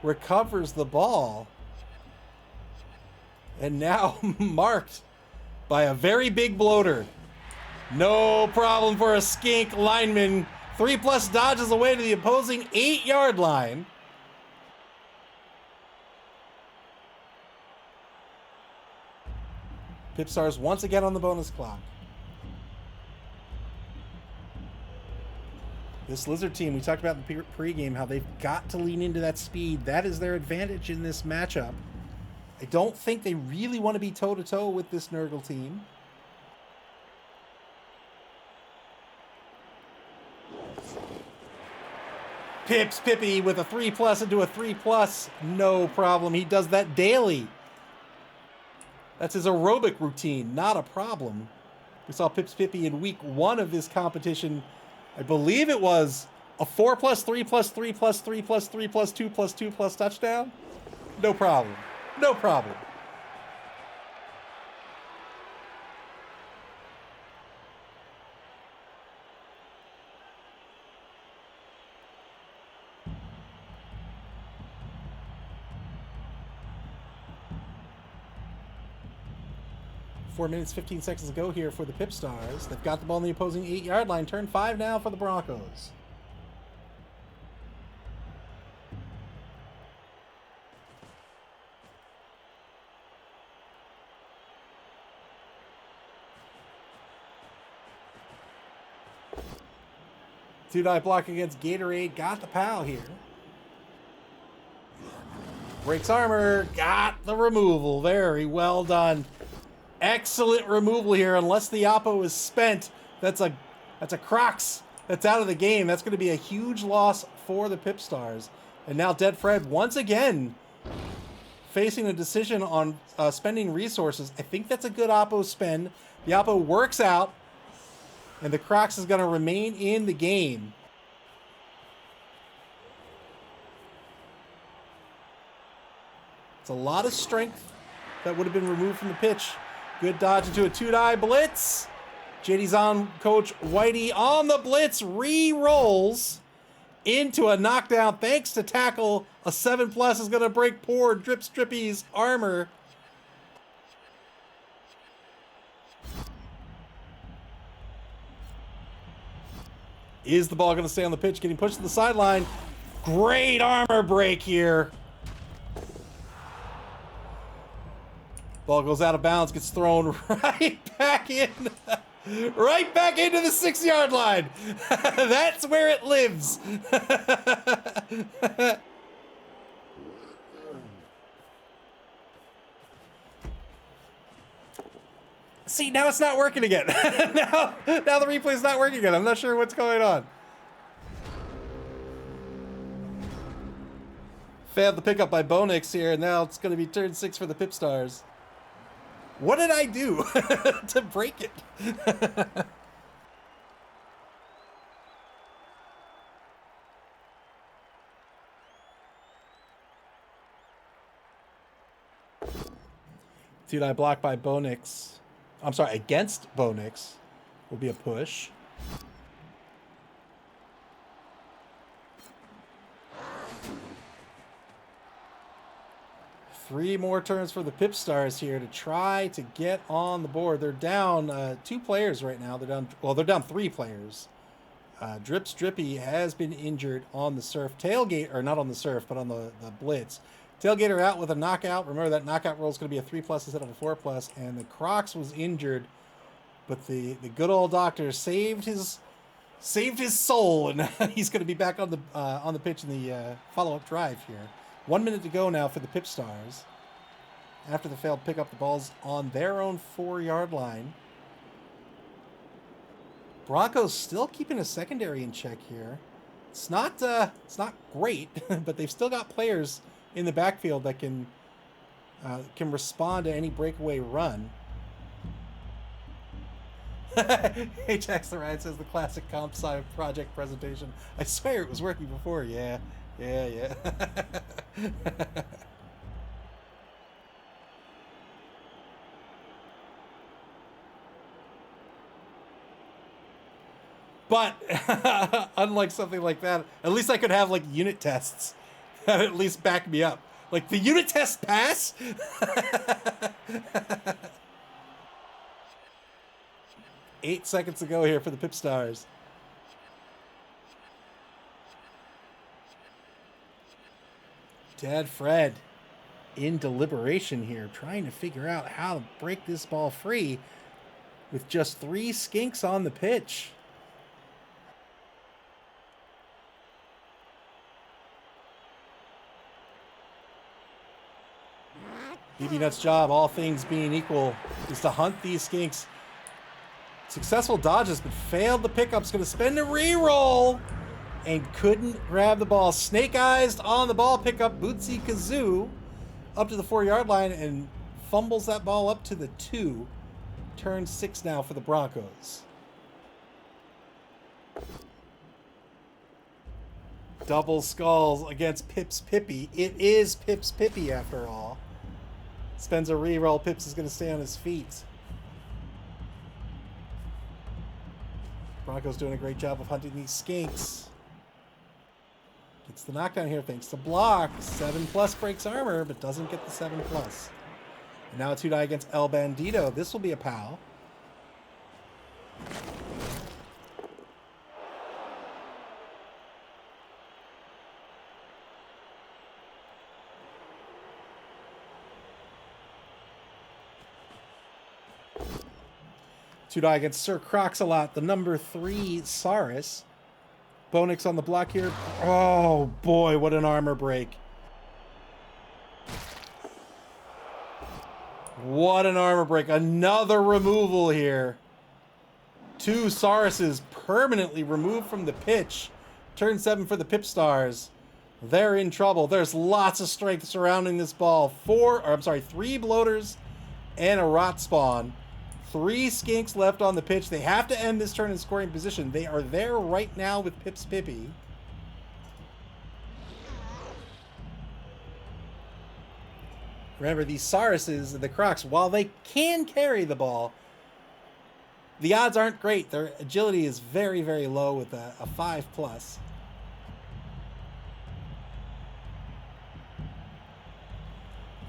recovers the ball. And now marked by a very big bloater. No problem for a skink lineman. 3+ dodges away to the opposing 8-yard line. PipStars once again on the bonus clock. This Lizard team, we talked about in the pregame how they've got to lean into that speed. That is their advantage in this matchup. I don't think they really want to be toe-to-toe with this Nurgle team. Pips Pippy with a 3+ into a 3+. No problem. He does that daily. That's his aerobic routine, not a problem. We saw Pips Pippy in week 1 of this competition. I believe it was a 4+, 3+, 3+, 3+, 3+, 2+, 2+ touchdown. No problem. No problem. Four minutes, 15 seconds to go here for the PipStars. They've got the ball on the opposing 8-yard line. Turn 5 now for the Broncos. Two-die block against Gatorade. Got the POW here. Breaks armor. Got the removal. Very well done. Excellent removal here. Unless the Oppo is spent, that's a Crocs that's out of the game. That's going to be a huge loss for the PipStars. And now Dead Fred once again facing a decision on spending resources. I think that's a good Oppo spend. The Oppo works out, and the Crocs is going to remain in the game. It's a lot of strength that would have been removed from the pitch. Good dodge into a two-die blitz. JD's on Coach Whitey on the blitz. Re-rolls into a knockdown. Thanks to tackle. A 7+ is going to break poor Drips Drippy's armor. Is the ball going to stay on the pitch? Getting pushed to the sideline. Great armor break here. Ball goes out of bounds, gets thrown right back in. Right back into the 6-yard line. That's where it lives. See, now it's not working again. now the replay's not working again. I'm not sure what's going on. Failed the pickup by Bonix here, and now it's going to be turn 6 for the PipStars. What did I do to break it? Two-die block by Bonix. I'm sorry, against Bonix will be a push. 3 more turns for the PipStars here to try to get on the board. They're down 2 players right now. They're down 3 players. Drips Drippy has been injured on the surf. Tailgate, or not on the surf, but on the blitz. Tailgater out with a knockout. Remember that knockout roll is going to be a 3+ instead of a 4+. And the Crocs was injured, but the good old doctor saved his soul, and he's going to be back on the pitch in the follow-up drive here. 1 minute to go now for the PipStars. After the failed pick up the balls on their own 4-yard line. Broncos still keeping a secondary in check here. It's not great, but they've still got players in the backfield that can respond to any breakaway run. Hey, Jax the Ride says the classic comp sci project presentation. I swear it was working before. Yeah. But unlike something like that, at least I could have like unit tests that at least back me up. Like the unit test pass. 8 seconds to go here for the PipStars. Dad Fred in deliberation here, trying to figure out how to break this ball free with just 3 skinks on the pitch. BB Nuts' job, all things being equal, is to hunt these skinks. Successful dodges, but failed the pickups. Going to spend a re-roll and couldn't grab the ball. Snake eyes on the ball pickup. Bootsy Kazoo up to the 4-yard line and fumbles that ball up to the 2. Turn 6 now for the Broncos. Double skulls against Pips Pippy. It is Pips Pippy after all. Spends a re-roll. Pips is going to stay on his feet. Broncos doing a great job of hunting these skinks. Gets the knockdown here thanks to block. 7+ breaks armor, but doesn't get the 7+. And now a 2-die against El Bandito. This will be a POW. Two-die against Sir Crocs-a-Lot, the number 3 Saurus. Bonix on the block here. Oh boy, what an armor break. What an armor break. Another removal here. 2 Sauruses permanently removed from the pitch. Turn 7 for the PipStars. They're in trouble. There's lots of strength surrounding this ball. 3 bloaters and a rot spawn. 3 skinks left on the pitch. They have to end this turn in scoring position. They are there right now with Pips Pippy. Remember, these Sauruses, the Crocs, while they can carry the ball, the odds aren't great. Their agility is very, very low with a 5+.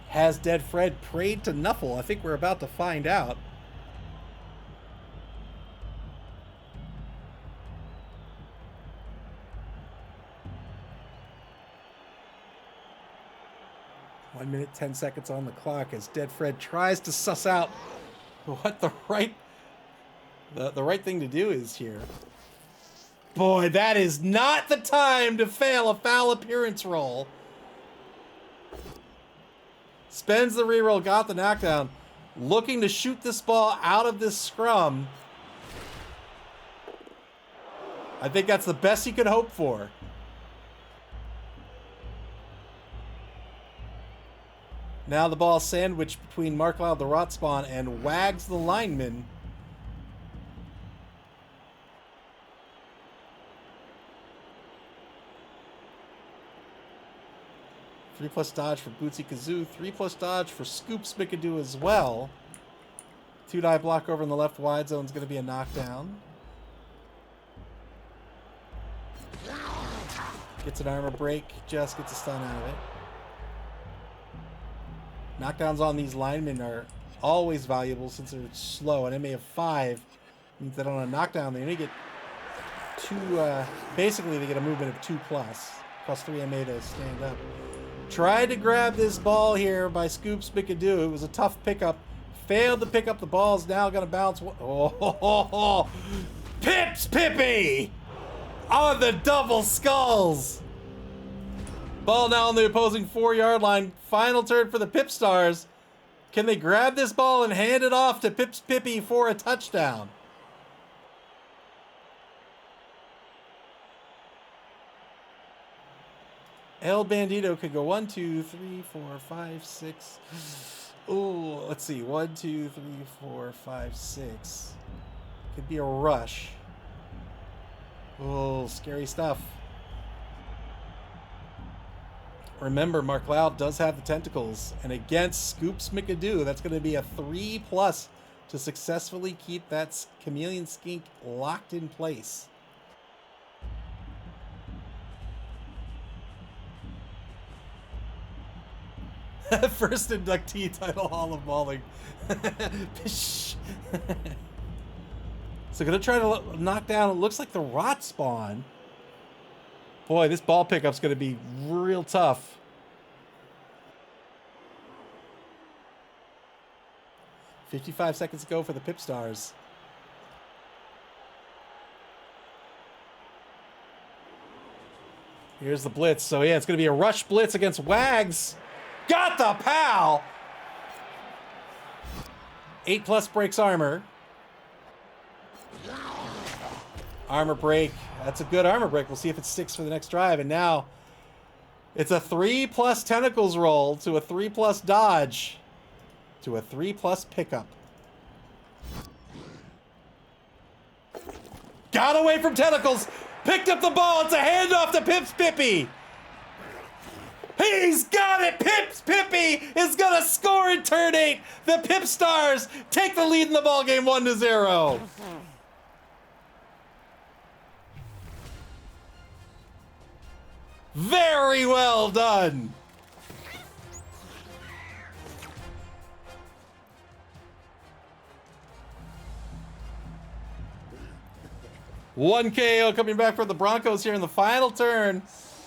Has Dead Fred prayed to Nuffle? I think we're about to find out. One minute, 10 seconds on the clock as Dead Fred tries to suss out what the right thing to do is here. Boy, that is not the time to fail a foul appearance roll. Spends the reroll, got the knockdown. Looking to shoot this ball out of this scrum. I think that's the best he could hope for. Now the ball sandwiched between Mark Loud, the Rot Spawn, and Wags the lineman. Three plus dodge for Bootsy Kazoo. 3+ dodge for Scoops Mickadoo as well. 2-die block over in the left wide zone is going to be a knockdown. Gets an armor break. Just gets a stun out of it. Knockdowns on these linemen are always valuable since they're slow. An MA of 5 means that on a knockdown, they only get 2, basically they get a movement of 2+, plus 3 MA to stand up. Tried to grab this ball here by Scoops Bickadoo. It was a tough pickup. Failed to pick up the ball. Is now going to bounce. Oh, Pips Pippy on the double skulls. Ball now on the opposing 4-yard line. Final turn for the PipStars. Can they grab this ball and hand it off to Pips Pippy for a touchdown? El Bandito could go 1, 2, 3, 4, 5, 6. Oh, let's see. 1, 2, 3, 4, 5, 6. Could be a rush. Oh, scary stuff. Remember, Mark Loud does have the tentacles, and against Scoops McAdoo, that's going to be a 3+ to successfully keep that chameleon skink locked in place. First inductee title Hall of Mauling. So gonna try to knock down, it looks like the rot spawn. Boy, this ball pickup's gonna be real tough. $55 seconds to go for the PipStars. Here's the blitz. So yeah, it's gonna be a rush blitz against Wags. Got the pal! 8+ breaks armor. Armor break. That's a good armor break. We'll see if it sticks for the next drive. And now it's a 3+ tentacles roll to a 3+ dodge to a 3+ pickup. Got away from tentacles. Picked up the ball. It's a handoff to Pips Pippy. He's got it! Pips Pippy is gonna score in turn 8. The PipStars take the lead in the ball game 1-0. Very well done. One KO coming back for the Broncos here in the final turn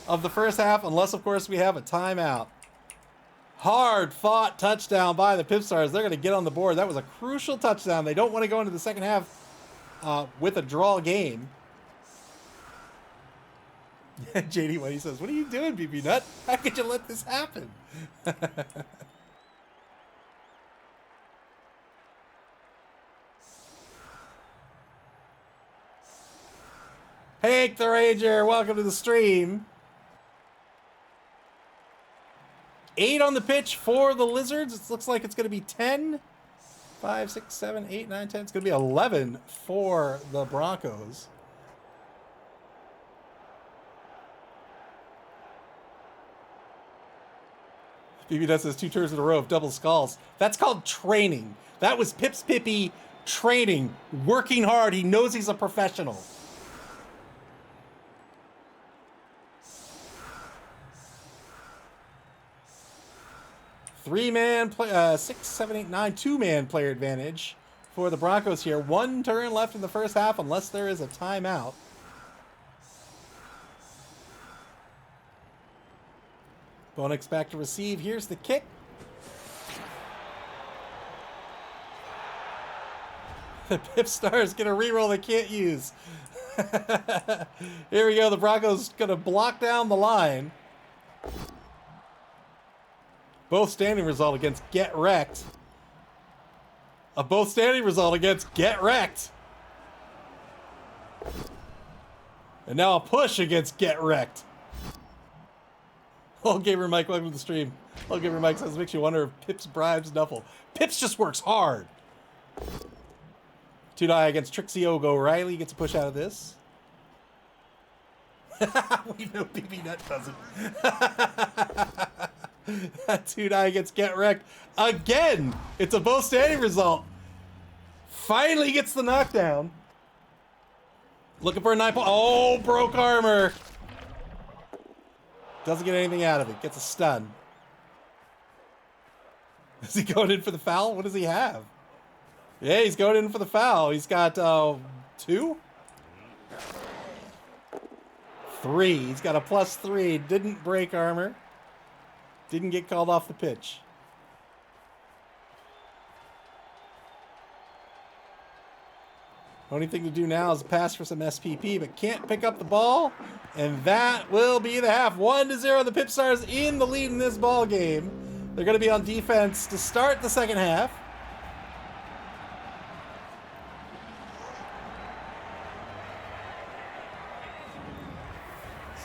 of the first half, unless, of course, we have a timeout. Hard-fought touchdown by the PipStars. They're going to get on the board. That was a crucial touchdown. They don't want to go into the second half with a draw game. JD Whitey says, "What are you doing, BB Nut? How could you let this happen?" Hank the Ranger, welcome to the stream. 8 on the pitch for the Lizards. It looks like it's going to be 10. 5, 6, 7, 8, 9, 10. It's going to be 11 for the Broncos. BB Dust says 2 turns in a row of double skulls. That's called training. That was Pips Pippy training, working hard. He knows he's a professional. Three-man play, 6, 7, 8, 9, 2-man player advantage for the Broncos here. 1 turn left in the first half, unless there is a timeout. Bonix back to receive. Here's the kick. The PipStars get a reroll they can't use. Here we go. The Broncos going to block down the line. Both standing result against Get Wrecked. A both standing result against Get Wrecked. And now a push against Get Wrecked. Old Gamer Mike, welcome to the stream. Old Gamer Mike says, makes you wonder if Pips bribes Nuffle. Pips just works hard. 2-die against Trixie Ogo. Riley gets a push out of this. We know BB Nut doesn't. 2-die against Get Wrecked. Again, it's a both standing result. Finally gets the knockdown. Looking for a 9 point. Oh, broke armor. Doesn't get anything out of it. Gets a stun. Is he going in for the foul? What does he have? Yeah, he's going in for the foul. He's got 2? 3. He's got a +3. Didn't break armor. Didn't get called off the pitch. Only thing to do now is pass for some SPP, but can't pick up the ball. And that will be the half. 1-0. The PipStars in the lead in this ball game. They're going to be on defense to start the second half.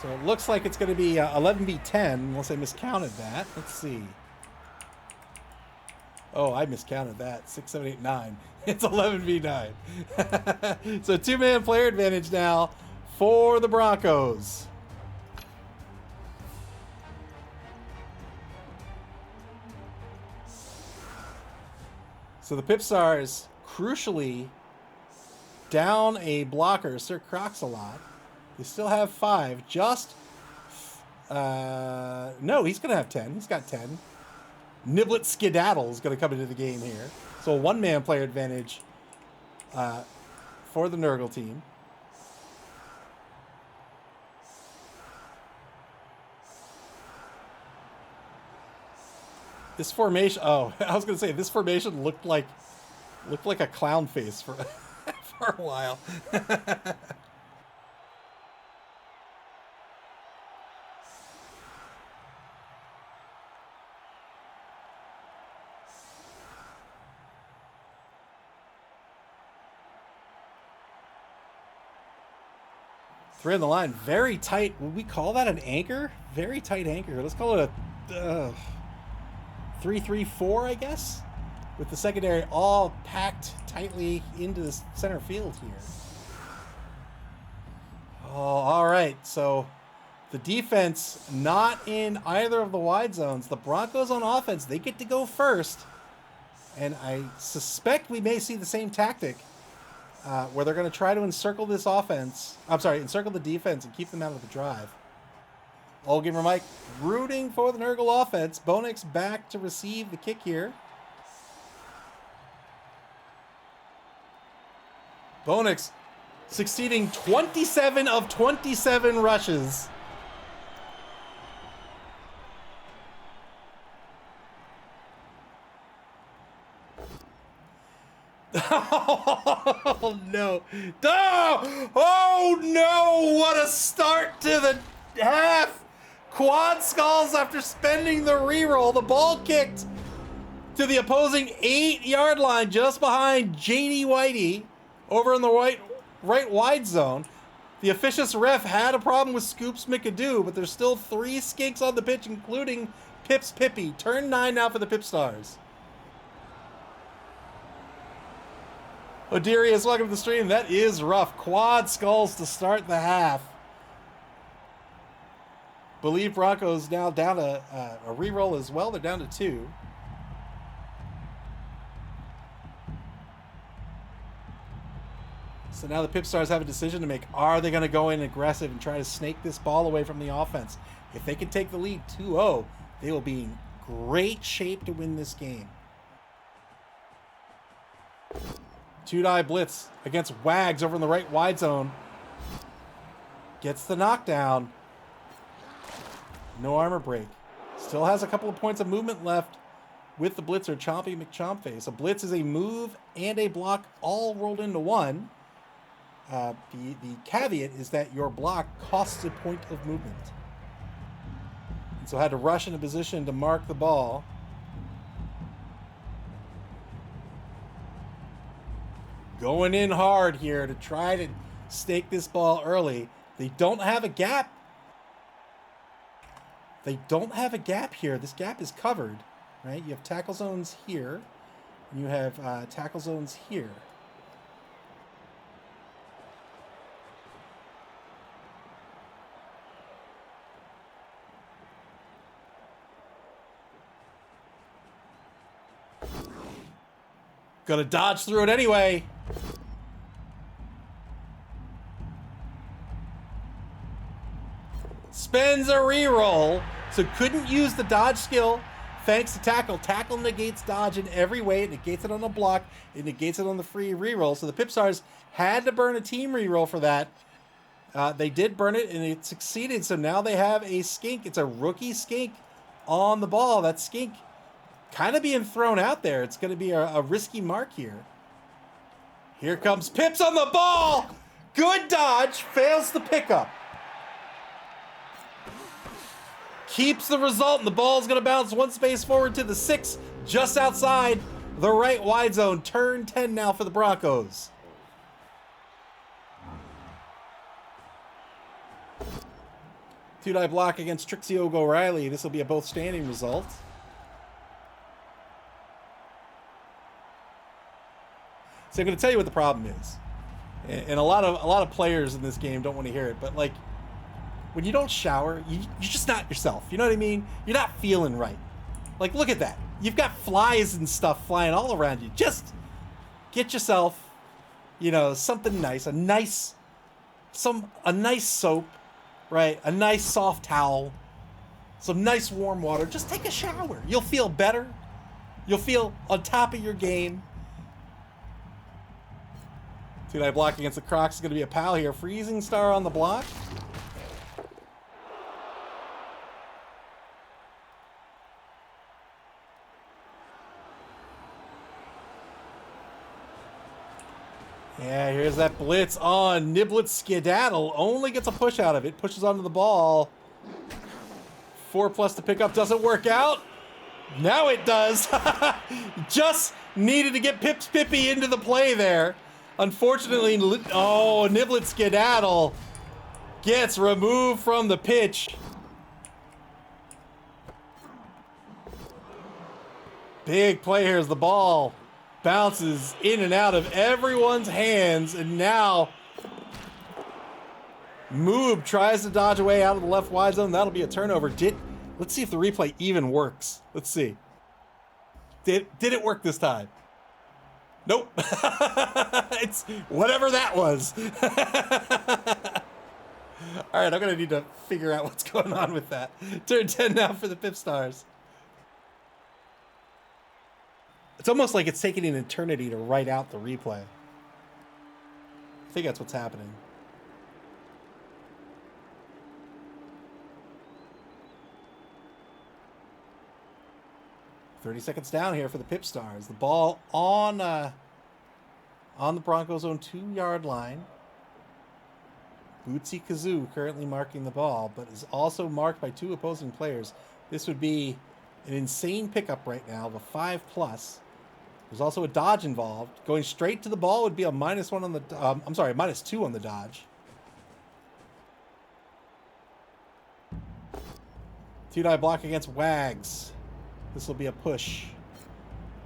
So it looks like it's going to be 11v10, unless I miscounted that. Let's see. Oh, I miscounted that. 6, 7, 8, 9. It's 11v9. So 2-man player advantage now for the Broncos. So the PipStars, crucially, down a blocker, Sir Crocs-a-Lot. They still have 5. Just, no, he's going to have 10. He's got 10. Niblet Skedaddle is going to come into the game here. So a 1-man player advantage for the Nurgle team. This formation, oh, I was going to say, this formation looked like a clown face for, for a while. Thread in the line, very tight. Would we call that an anchor? Very tight anchor. Let's call it a 3-3-4, I guess, with the secondary all packed tightly into the center field here. Oh, all right. So the defense not in either of the wide zones. The Broncos on offense, they get to go first, and I suspect we may see the same tactic. Where they're going to try to encircle this offense. I'm sorry, encircle the defense and keep them out of the drive. Old Gamer Mike rooting for the Nurgle offense. Bonix back to receive the kick here. Bonix succeeding 27 of 27 rushes. Oh no! Oh no! What a start to the half! Quad skulls after spending the reroll. The ball kicked to the opposing 8-yard line, just behind JD Whitey, over in the right wide zone. The officious ref had a problem with Scoops McAdoo, but there's still 3 skinks on the pitch, including Pips Pippy. Turn 9 now for the PipStars. Odirius, welcome to the stream. That is rough. Quad skulls to start the half. BoLieve Broncos now down to a reroll as well. They're down to 2. So now the PipStars have a decision to make. Are they going to go in aggressive and try to snake this ball away from the offense? If they can take the lead 2-0, they will be in great shape to win this game. 2-die blitz against Wags over in the right wide zone. Gets the knockdown. No armor break. Still has a couple of points of movement left with the blitzer, Chompy McChompface. A blitz is a move and a block all rolled into one. The caveat is that your block costs a point of movement. And so I had to rush into position to mark the ball. Going in hard here to try to stake this ball early. They don't have a gap. They don't have a gap here. This gap is covered, right? You have tackle zones here, and you have tackle zones here. Gonna dodge through it anyway. Spends a reroll, so couldn't use the dodge skill thanks to tackle. Tackle negates dodge in every way. It negates it on the block. It negates it on the free reroll. So the PipStars had to burn a team reroll for that. They did burn it, and it succeeded. So now they have a skink. It's a rookie skink on the ball. That skink kind of being thrown out there. It's going to be a risky mark here. Here comes Pips on the ball. Good dodge. Fails the pickup. Keeps the result, and the ball's going to bounce one space forward to the 6, just outside the right wide zone. Turn 10 now for the Broncos. Two-die block against Trixie O'Reilly. This will be a both standing result. So I'm going to tell you what the problem is. And a lot of players in this game don't want to hear it, but like, when you don't shower, you're just not yourself. You know what I mean? You're not feeling right. Like, look at that. You've got flies and stuff flying all around you. Just get yourself, you know, something nice. A nice soap, right? A nice soft towel. Some nice warm water. Just take a shower. You'll feel better. You'll feel on top of your game. Two-die block against the Crocs is going to be a pal here. Freezing Star on the block. Yeah, here's that blitz on Niblet Skedaddle. Only gets a push out of it. Pushes onto the ball. 4+ to pick up. Doesn't work out. Now it does. Just needed to get Pips Pippy into the play there. Unfortunately, oh, Niblet Skedaddle gets removed from the pitch. Big play here as the ball bounces in and out of everyone's hands, and now Moob tries to dodge away out of the left wide zone. That'll be a turnover. Let's see if the replay even works. Let's see. Did it work this time? Nope. It's whatever that was. All right, I'm gonna need to figure out what's going on with that. Turn 10 now for the PipStars. It's almost like it's taking an eternity to write out the replay. I think that's what's happening. "30 seconds down here for the PipStars. The ball on the Broncos' own 2-yard line. Bootsy Kazoo currently marking the ball, but is also marked by 2 opposing players. This would be an insane pickup right now of a 5+. There's also a dodge involved. Going straight to the ball would be a -1 on the, -2 on the dodge. Two-die block against Wags. This will be a push.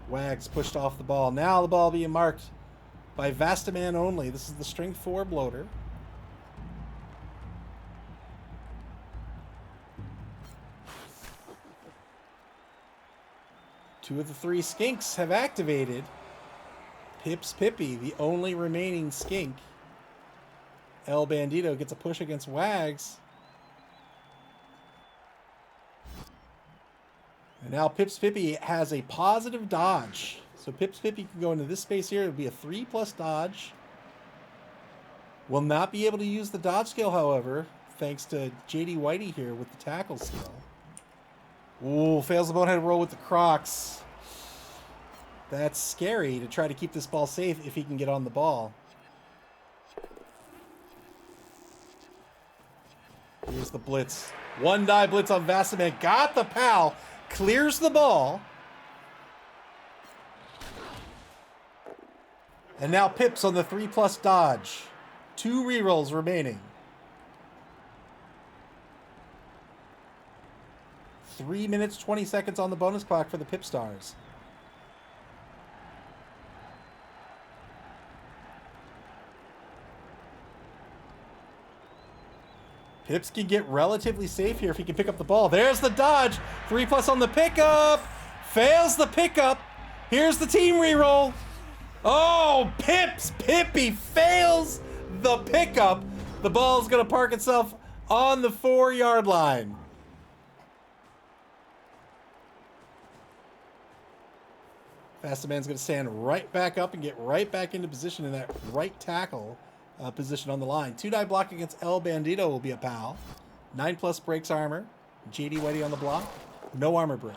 Wags pushed off the ball. Now the ball being marked by Vastaman only. This is the strength 4 bloater. Two of the 3 skinks have activated. Pips Pippy, the only remaining skink. El Bandito gets a push against Wags. And now Pips Pippy has a positive dodge. So Pips Pippy can go into this space here. It would be a 3+ dodge. Will not be able to use the dodge skill, however, thanks to JD Whitey here with the tackle skill. Ooh, fails the bonehead roll with the Crocs. That's scary to try to keep this ball safe if he can get on the ball. Here's the blitz. 1-die blitz on Vastaman. Got the pal. Clears the ball. And now Pips on the 3+ dodge. 2 rerolls remaining. 3 minutes, 20 seconds on the bonus clock for the PipStars. Pips can get relatively safe here if he can pick up the ball. There's the dodge. 3+ on the pickup. Fails the pickup. Here's the team reroll. Oh, Pips Pippy fails the pickup. The ball's going to park itself on the 4-yard line. Basta Man's going to stand right back up and get right back into position in that right tackle position on the line. 2-die block against El Bandito will be a pal. 9+ breaks armor. JD Whitey on the block. No armor break.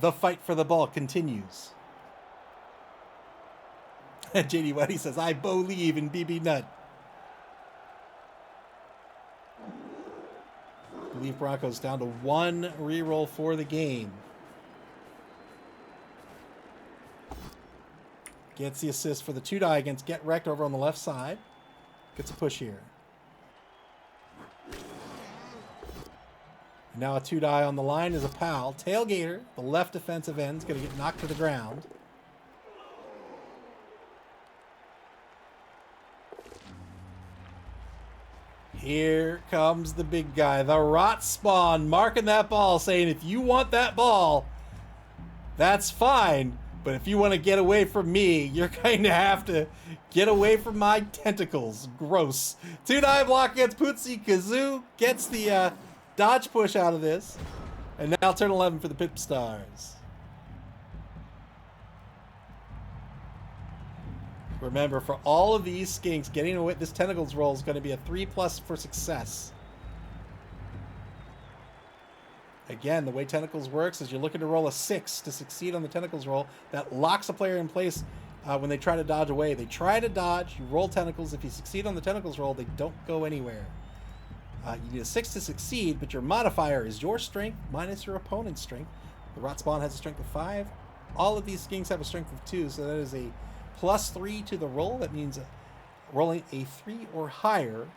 The fight for the ball continues. JD Whitey says, I BoLieve in BB Nut. BoLieve Broncos down to 1 reroll for the game. Gets the assist for the 2-die against Get Wrecked over on the left side. Gets a push here. And now a 2-die on the line is a pal. Tailgater, the left defensive end, is going to get knocked to the ground. Here comes the big guy, the Rot Spawn, marking that ball, saying, if you want that ball, that's fine. But if you want to get away from me, you're going to have to get away from my tentacles. Gross. 2-die block against Pootsie Kazoo. Gets the dodge push out of this. And now turn 11 for the PipStars. Remember, for all of these skinks, getting away this tentacles roll is going to be a 3+ for success. Again, the way tentacles works is you're looking to roll a 6 to succeed on the tentacles roll. That locks a player in place when they try to dodge away. They try to dodge, you roll tentacles. If you succeed on the tentacles roll, they don't go anywhere. You need a 6 to succeed, but your modifier is your strength minus your opponent's strength. The Rot Spawn has a strength of 5. All of these skinks have a strength of 2, so that is a +3 to the roll. That means rolling a 3 or higher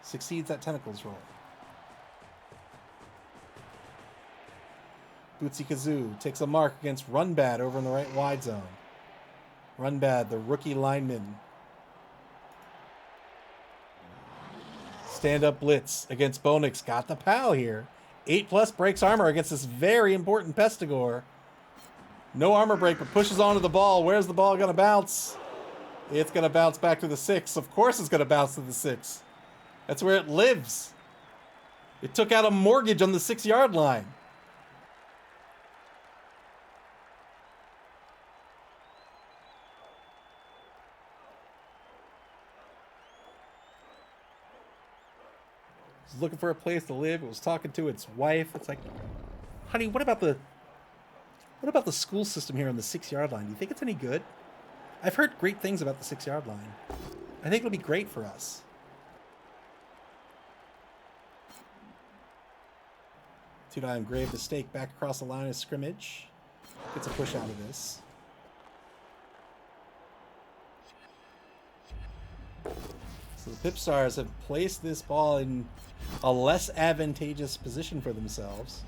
succeeds that tentacles roll. Bootsy Kazoo takes a mark against Run Bad over in the right wide zone. Run Bad, the rookie lineman. Stand-up blitz against Bonix. Got the pal here. 8+ breaks armor against this very important Pestigore. No armor break, but pushes onto the ball. Where's the ball going to bounce? It's going to bounce back to the 6. Of course it's going to bounce to the 6. That's where it lives. It took out a mortgage on the 6-yard line. It was looking for a place to live. It was talking to its wife. It's like, honey, what about the school system here on the 6-yard line? Do you think it's any good? I've heard great things about the 6-yard line. I think it'll be great for us. Two-die engraved the stake back across the line of scrimmage. Gets a push out of this. So the PipStars have placed this ball in a less advantageous position for themselves.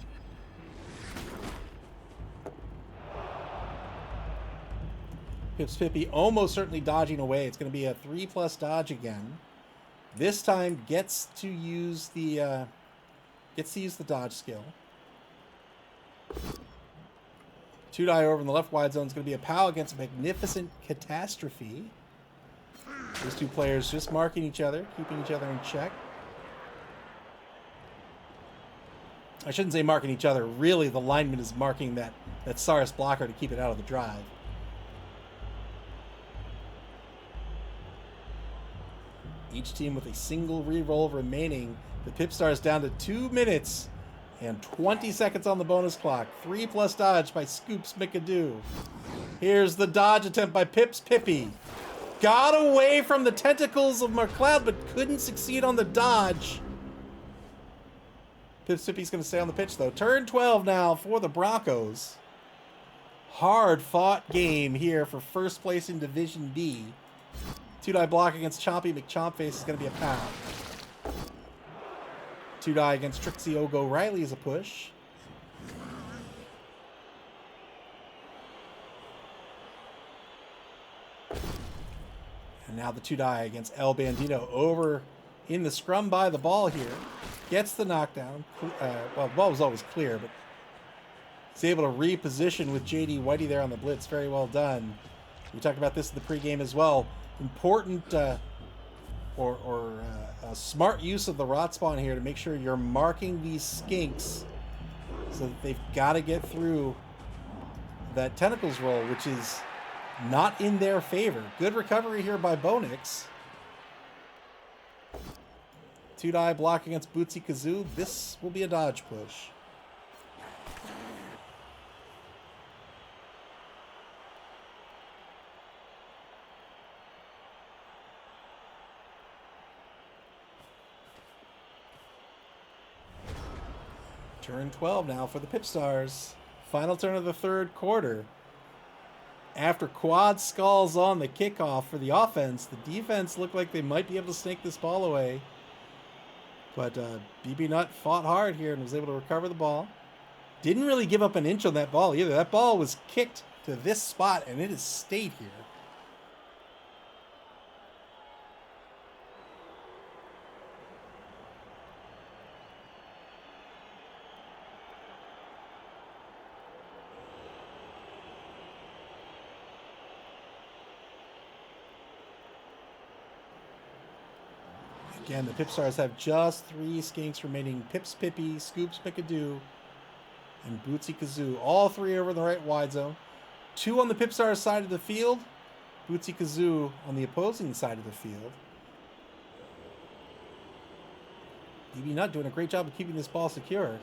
Pips Pippy almost certainly dodging away. It's going to be a 3+ dodge again. This time gets to use the dodge skill. 2-die over in the left wide zone is going to be a pal against Magnificent Catastrophe. These two players just marking each other, keeping each other in check. I shouldn't say marking each other. Really, the lineman is marking that Saurus blocker to keep it out of the drive. Each team with a single reroll remaining. The PipStars down to 2 minutes and 20 seconds on the bonus clock. 3+ dodge by Scoops McAdoo. Here's the dodge attempt by Pips Pippy. Got away from the tentacles of McLeod, but couldn't succeed on the dodge. Pips Pippy's going to stay on the pitch, though. Turn 12 now for the Broncos. Hard-fought game here for first place in Division B. 2-die block against Chompy McChompface is going to be a pound. 2-die against Trixie Ogo Riley is a push. And now the 2-die against El Bandito over in the scrum by the ball here. Gets the knockdown. Well, the ball was always clear, but he's able to reposition with JD Whitey there on the blitz. Very well done. We talked about this in the pregame as well. Important smart use of the Rot Spawn here to make sure you're marking these skinks so that they've got to get through that tentacles roll, which is not in their favor. Good recovery here by Bonix. 2-die block against Bootsy Kazoo. This will be a dodge push. Turn 12 now for the PipStars. Final turn of the third quarter. After quad skulls on the kickoff for the offense, the defense looked like they might be able to snake this ball away. But BB Nut fought hard here and was able to recover the ball. Didn't really give up an inch on that ball either. That ball was kicked to this spot and it has stayed here. Again, the PipStars have just 3 skinks remaining. Pips Pippy, Scoops Pickadoo, and Bootsy Kazoo. All 3 over in the right wide zone. 2 on the PipStars side of the field. Bootsy Kazoo on the opposing side of the field. BB Nut doing a great job of keeping this ball secure.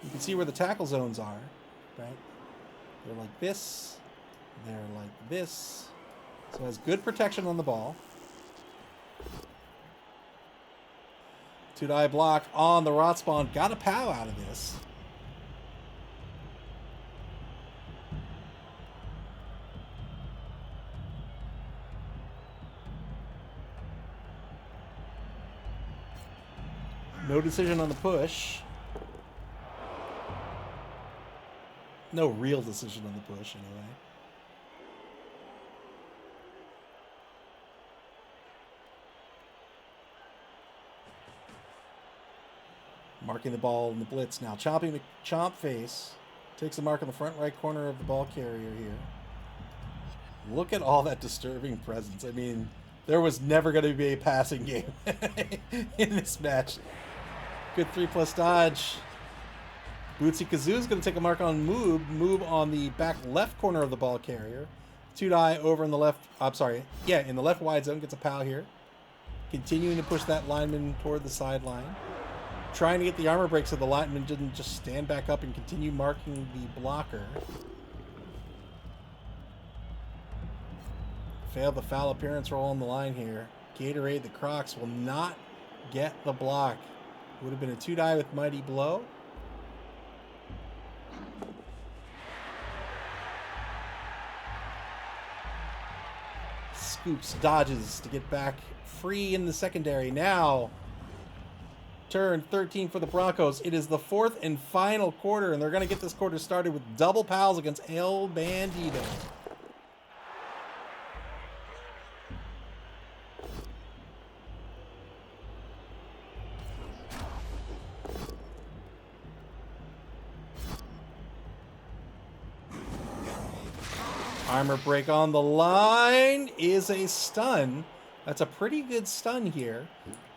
You can see where the tackle zones are, right? They're like this. They're like this. So it has good protection on the ball. 2-die block on the rot spawn. Got a POW out of this. No decision on the push. No real decision on the push, anyway. Marking the ball in the blitz now. Chomping the chomp face. Takes a mark on the front right corner of the ball carrier here. Look at all that disturbing presence. I mean, there was never going to be a passing game in this match. Good 3+ dodge. Bootsy Kazoo is going to take a mark on Moob on the back left corner of the ball carrier. 2-die over in the left. I'm sorry. Yeah, in the left wide zone. Gets a POW here. Continuing to push that lineman toward the sideline. Trying to get the armor break so the lineman didn't just stand back up and continue marking the blocker. Failed the foul appearance roll on the line here. Gatorade, the Crocs, will not get the block. Would have been a 2-die with Mighty Blow. Scoops, dodges to get back free in the secondary. Now, turn 13 for the Broncos. It is the 4th and final quarter, and they're going to get this quarter started with double pals against El Bandito. Armor break on the line is a stun. That's a pretty good stun here.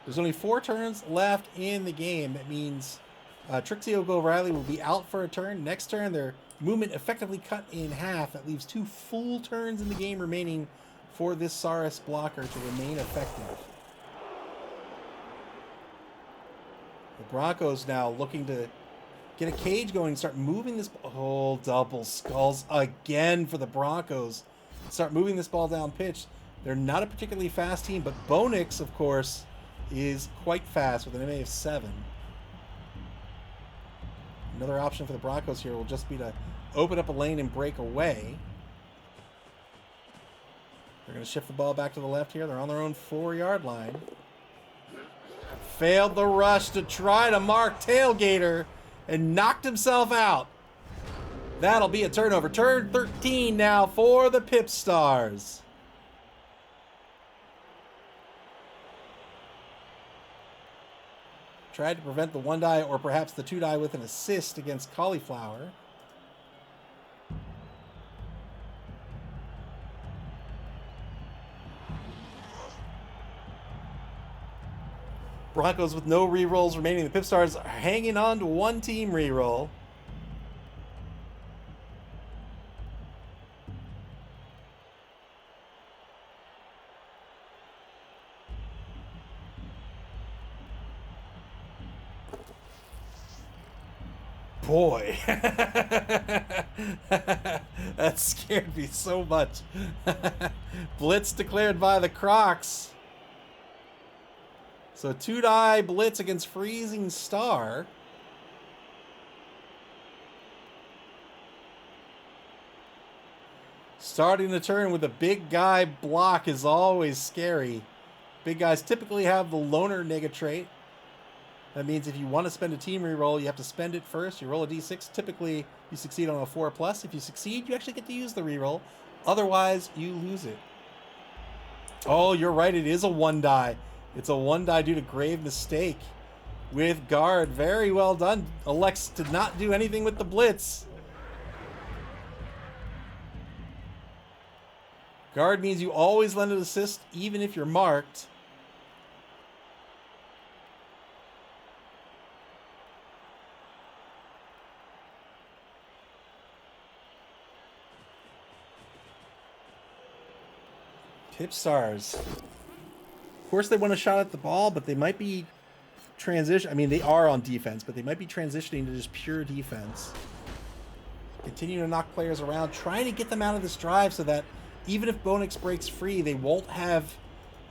There's only 4 turns left in the game. That means Trixie O'Reilly will be out for a turn. Next turn, their movement effectively cut in half. That leaves 2 full turns in the game remaining for this Saurus blocker to remain effective. The Broncos now looking to get a cage going, start moving this. Oh, double skulls again for the Broncos. Start moving this ball down pitch. They're not a particularly fast team, but Bonix, of course, is quite fast with an MA of 7. Another option for the Broncos here will just be to open up a lane and break away. They're going to shift the ball back to the left here. They're on their own 4-yard line. Failed the rush to try to mark Tailgater and knocked himself out. That'll be a turnover. Turn 13 now for the PipStars. Tried to prevent the 1-die or perhaps the 2-die with an assist against Cauliflower. Broncos with no rerolls remaining. The PipStars are hanging on to 1 team reroll. boy. That scared me so much. Blitz declared by the Crocs. So 2-die blitz against Freezing Star. Starting the turn with a big guy block is always scary. Big guys typically have the loner nega trait. That means if you want to spend a team reroll, you have to spend it first. You roll a d6. Typically, you succeed on a 4+. If you succeed, you actually get to use the reroll. Otherwise, you lose it. Oh, you're right. It is a 1-die. It's a 1-die due to grave mistake with guard. Very well done. Elects to not do anything with the blitz. Guard means you always lend an assist, even if you're marked. PipStars. Of course, they want a shot at the ball, but they might be transition. I mean, they are on defense, but they might be transitioning to just pure defense. Continue to knock players around, trying to get them out of this drive so that even if Bonix breaks free, they won't have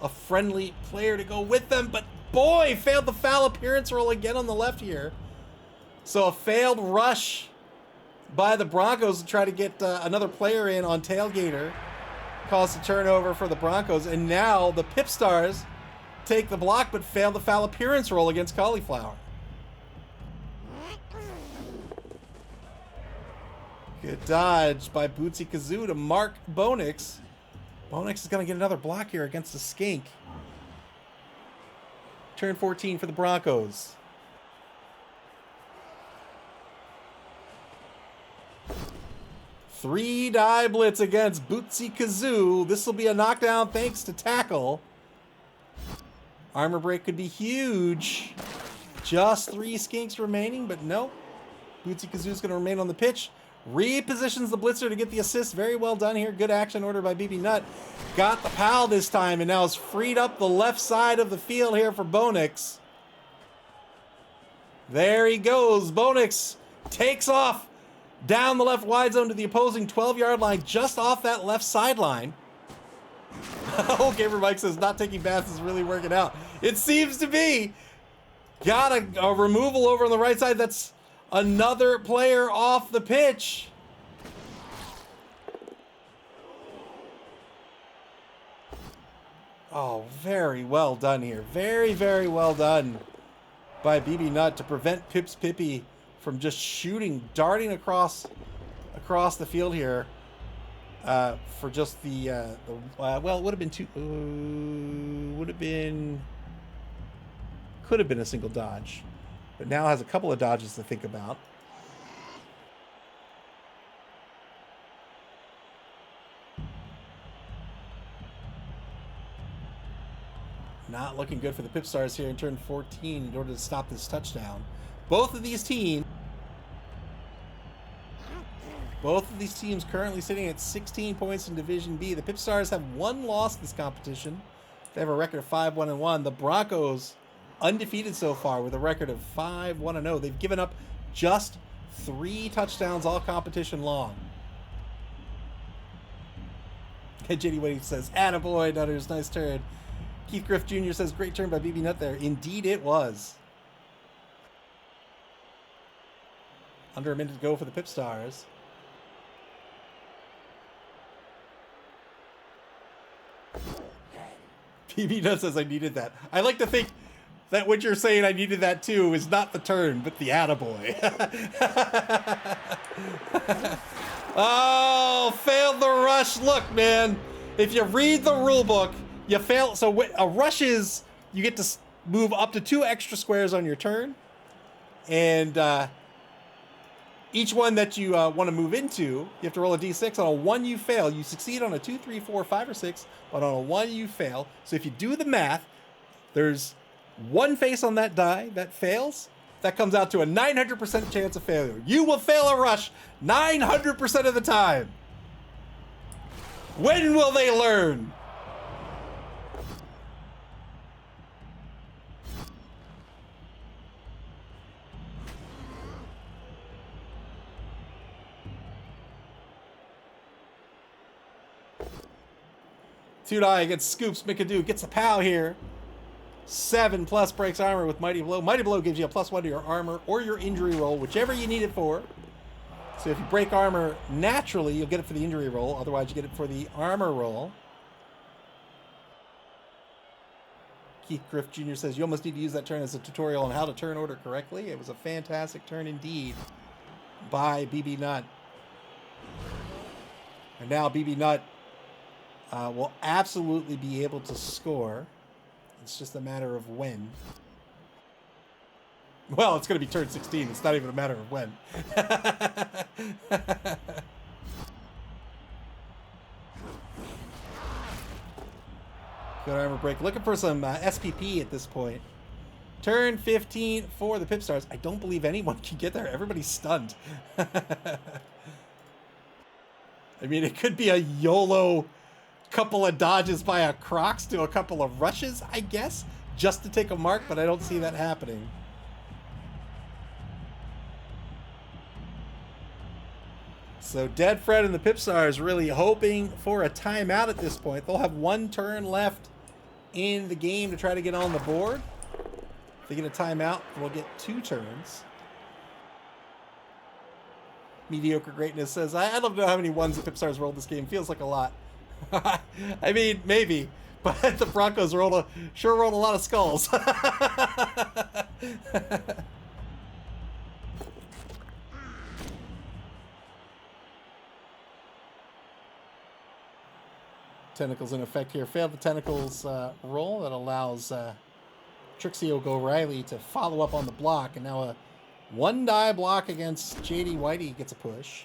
a friendly player to go with them. But boy, failed the foul appearance roll again on the left here. So a failed rush by the Broncos to try to get another player in on Tailgater. Caused a turnover for the Broncos. And now the PipStars take the block but fail the foul appearance roll against Cauliflower. Good dodge by Bootsy Kazoo to mark Bonix. Bonix is going to get another block here against the Skink. Turn 14 for the Broncos. Three-die blitz against Bootsy Kazoo. This will be a knockdown thanks to tackle. Armor break could be huge. Just 3 Skinks remaining, but no. Bootsy Kazoo's going to remain on the pitch. Repositions the blitzer to get the assist. Very well done here. Good action order by BB Nut. Got the pal this time and now has freed up the left side of the field here for Bonix. There he goes. Bonix takes off down the left wide zone to the opposing 12-yard line, just off that left sideline. Oh, Gamer Mike says not taking baths is really working out. It seems to be. Got a removal over on the right side. That's another player off the pitch. Oh, very well done here. Very, very well done by BB Nut to prevent Pips Pippy from just shooting, darting across the field here for just well, it would have been could have been a single dodge, but now has a couple of dodges to think about. Not looking good for the PipStars here in turn 14 in order to stop this touchdown. Both of these teams currently sitting at 16 points in Division B. The PipStars have one loss in this competition. They have a record of 5-1-1. The Broncos undefeated so far with a record of 5-1-0. They've given up just 3 touchdowns all competition long. JD Whitty says, "Attaboy, Nutters, nice turn." Keith Griff Jr. says, "Great turn by BB Nut there." Indeed it was. Under a minute to go for the PipStars. BB Nut says, "I needed that." I like to think that what you're saying, "I needed that too," is not the turn, but the attaboy. Oh, failed the rush. Look, man, if you read the rule book, you fail. So a rush is, you get to move up to 2 extra squares on your turn. And each one that you want to move into, you have to roll a d6. On a 1, you fail. You succeed on a 2, 3, 4, 5, or 6. But on a 1, you fail. So if you do the math, there's 1 face on that die that fails. That comes out to a 900% chance of failure. You will fail a rush 900% of the time. When will they learn? 2-die against Scoops. McAdoo gets the POW here. 7+ breaks armor with Mighty Blow. Mighty Blow gives you a +1 to your armor or your injury roll, whichever you need it for. So if you break armor naturally, you'll get it for the injury roll. Otherwise, you get it for the armor roll. Keith Griff Jr. says, you almost need to use that turn as a tutorial on how to turn order correctly. It was a fantastic turn indeed by BB Nut. And now BB Nut will absolutely be able to score. It's just a matter of when. Well, it's going to be turn 16. It's not even a matter of when. Good armor break. Looking for some SPP at this point. Turn 15 for the PipStars. I don't believe anyone can get there. Everybody's stunned. I mean, it could be a YOLO couple of dodges by a Crocs to a couple of rushes, I guess, just to take a mark, but I don't see that happening. So Dead Fred and the PipStars really hoping for a timeout at this point. They'll have one turn left in the game to try to get on the board. If they get a timeout, we'll get 2 turns. Mediocre Greatness says, I'd love to know how many ones the PipStars rolled this game. Feels like a lot. I mean, maybe. But the Broncos sure rolled a lot of skulls. Tentacles in effect here. Failed the Tentacles roll. That allows Trixie O'Reilly to follow up on the block. And now a 1-die block against JD Whitey gets a push.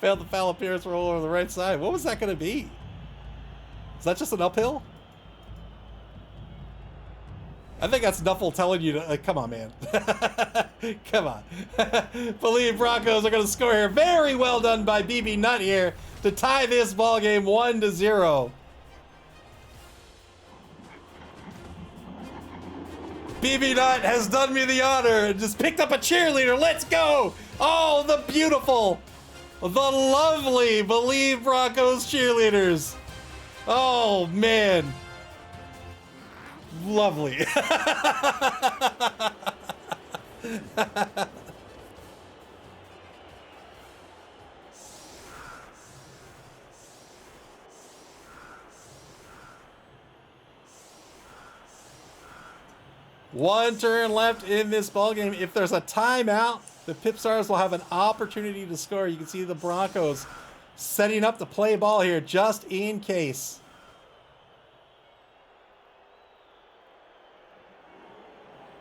Failed the foul appearance roll over the right side. What was that going to be? Is that just an uphill? I think that's Nuffle telling you to, come on, man. Come on. BoLieve Broncos are going to score here. Very well done by BB Nut here to tie this ball game 1-0. BB Nut has done me the honor and just picked up a cheerleader. Let's go. Oh, the beautiful, the lovely BoLieve Broncos cheerleaders. Oh, man. Lovely. One turn left in this ballgame. If there's a timeout, the PipStars will have an opportunity to score. You can see the Broncos setting up the play ball here just in case.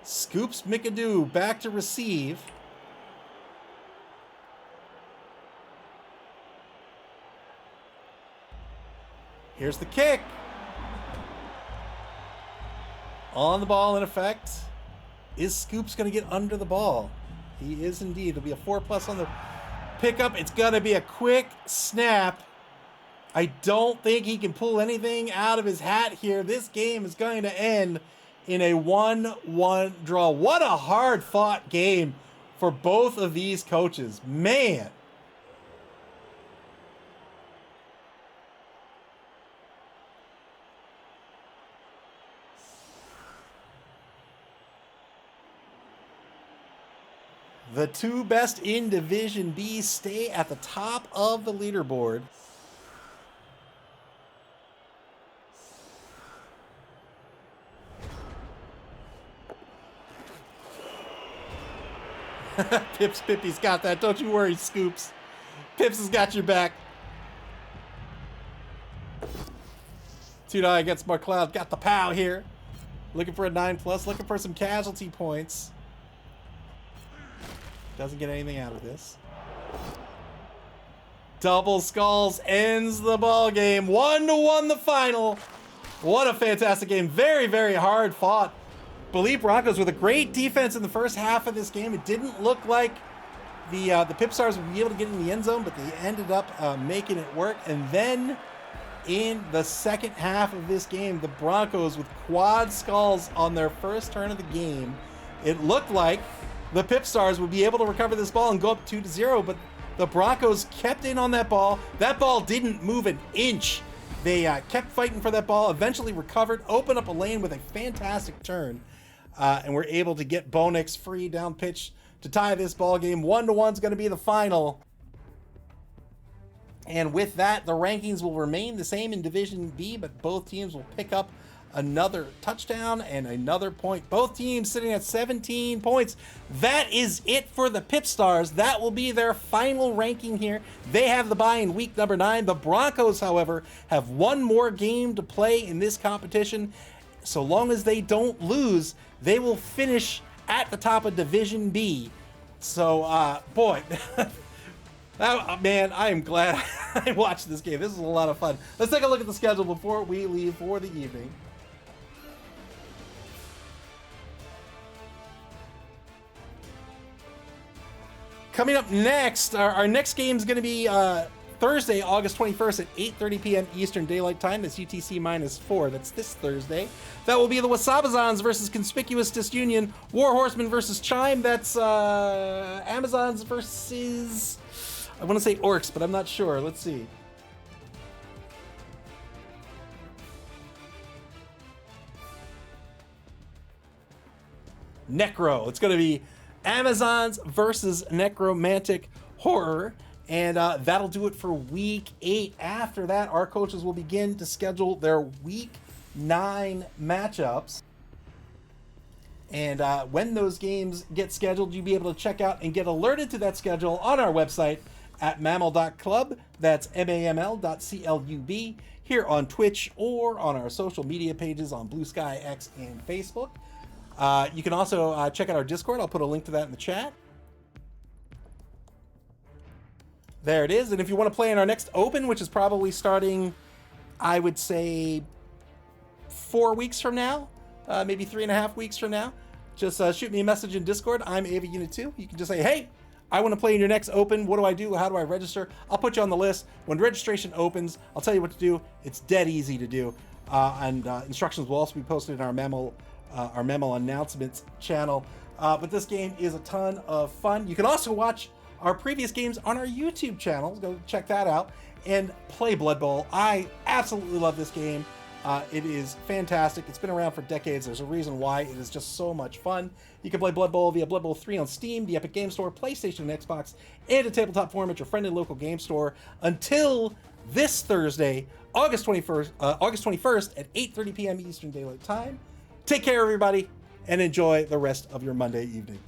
Scoops McAdoo back to receive. Here's the kick. On the ball in effect. Is Scoops going to get under the ball? He is indeed. It'll be a 4+ on the pickup. It's going to be a quick snap. I don't think he can pull anything out of his hat here. This game is going to end in a 1-1 draw. What a hard-fought game for both of these coaches. Man. The 2 best in Division B stay at the top of the leaderboard. Pippy's got that. Don't you worry, Scoops. Pips has got your back. 2-die against McLeod. Got the POW here. Looking for a 9+. Looking for some casualty points. Doesn't get anything out of this. Double skulls ends the ball game. 1-1 the final. What a fantastic game. Very, very hard fought. BoLieve Broncos with a great defense in the first half of this game. It didn't look like the PipStars would be able to get in the end zone, but they ended up making it work. And then in the second half of this game, the Broncos with quad skulls on their first turn of the game. It looked like the PipStars would be able to recover this ball and go up 2-0, but the Broncos kept in on that ball. That ball didn't move an inch. They kept fighting for that ball, eventually recovered, opened up a lane with a fantastic turn, and were able to get Bonix free down pitch to tie this ball game. 1-1 is going to be the final. And with that, the rankings will remain the same in Division B, but both teams will pick up another touchdown and another point. Both teams sitting at 17 points. That is it for the PipStars. That will be their final ranking here. They have the bye in week number 9. The Broncos, however, have one more game to play in this competition. So long as they don't lose, they will finish at the top of Division B. So, boy... man, I am glad I watched this game. This is a lot of fun. Let's take a look at the schedule before we leave for the evening. Coming up next, our next game is going to be Thursday, August 21st at 8:30 p.m. Eastern Daylight Time. That's UTC -4. That's this Thursday. That will be the Wasabazons versus Conspicuous Disunion. War Horsemen versus Chime. That's Amazons versus... I want to say Orcs, but I'm not sure. Let's see. Necro. It's going to be Amazons versus Necromantic Horror. And that'll do it for week 8. After that, our coaches will begin to schedule their week 9 matchups. And when those games get scheduled, you'll be able to check out and get alerted to that schedule on our website at maml.club. That's maml.club here on Twitch or on our social media pages on Blue Sky, X, and Facebook. You can also check out our Discord. I'll put a link to that in the chat. There it is. And if you want to play in our next Open, which is probably starting, I would say, 4 weeks from now, maybe 3.5 weeks from now, just shoot me a message in Discord. I'm Ava Unit 2. You can just say, hey, I want to play in your next Open. What do I do? How do I register? I'll put you on the list. When registration opens, I'll tell you what to do. It's dead easy to do. And instructions will also be posted in our MAML announcements channel. But this game is a ton of fun. You can also watch our previous games on our YouTube channel. Go check that out and play Blood Bowl. I absolutely love this game. It is fantastic. It's been around for decades. There's a reason why. It is just so much fun. You can play Blood Bowl via Blood Bowl 3 on Steam, the Epic Game Store, PlayStation, and Xbox, and a tabletop forum at your friendly local game store until this Thursday, August 21st at 8:30 p.m. Eastern Daylight Time. Take care, everybody, and enjoy the rest of your Monday evening.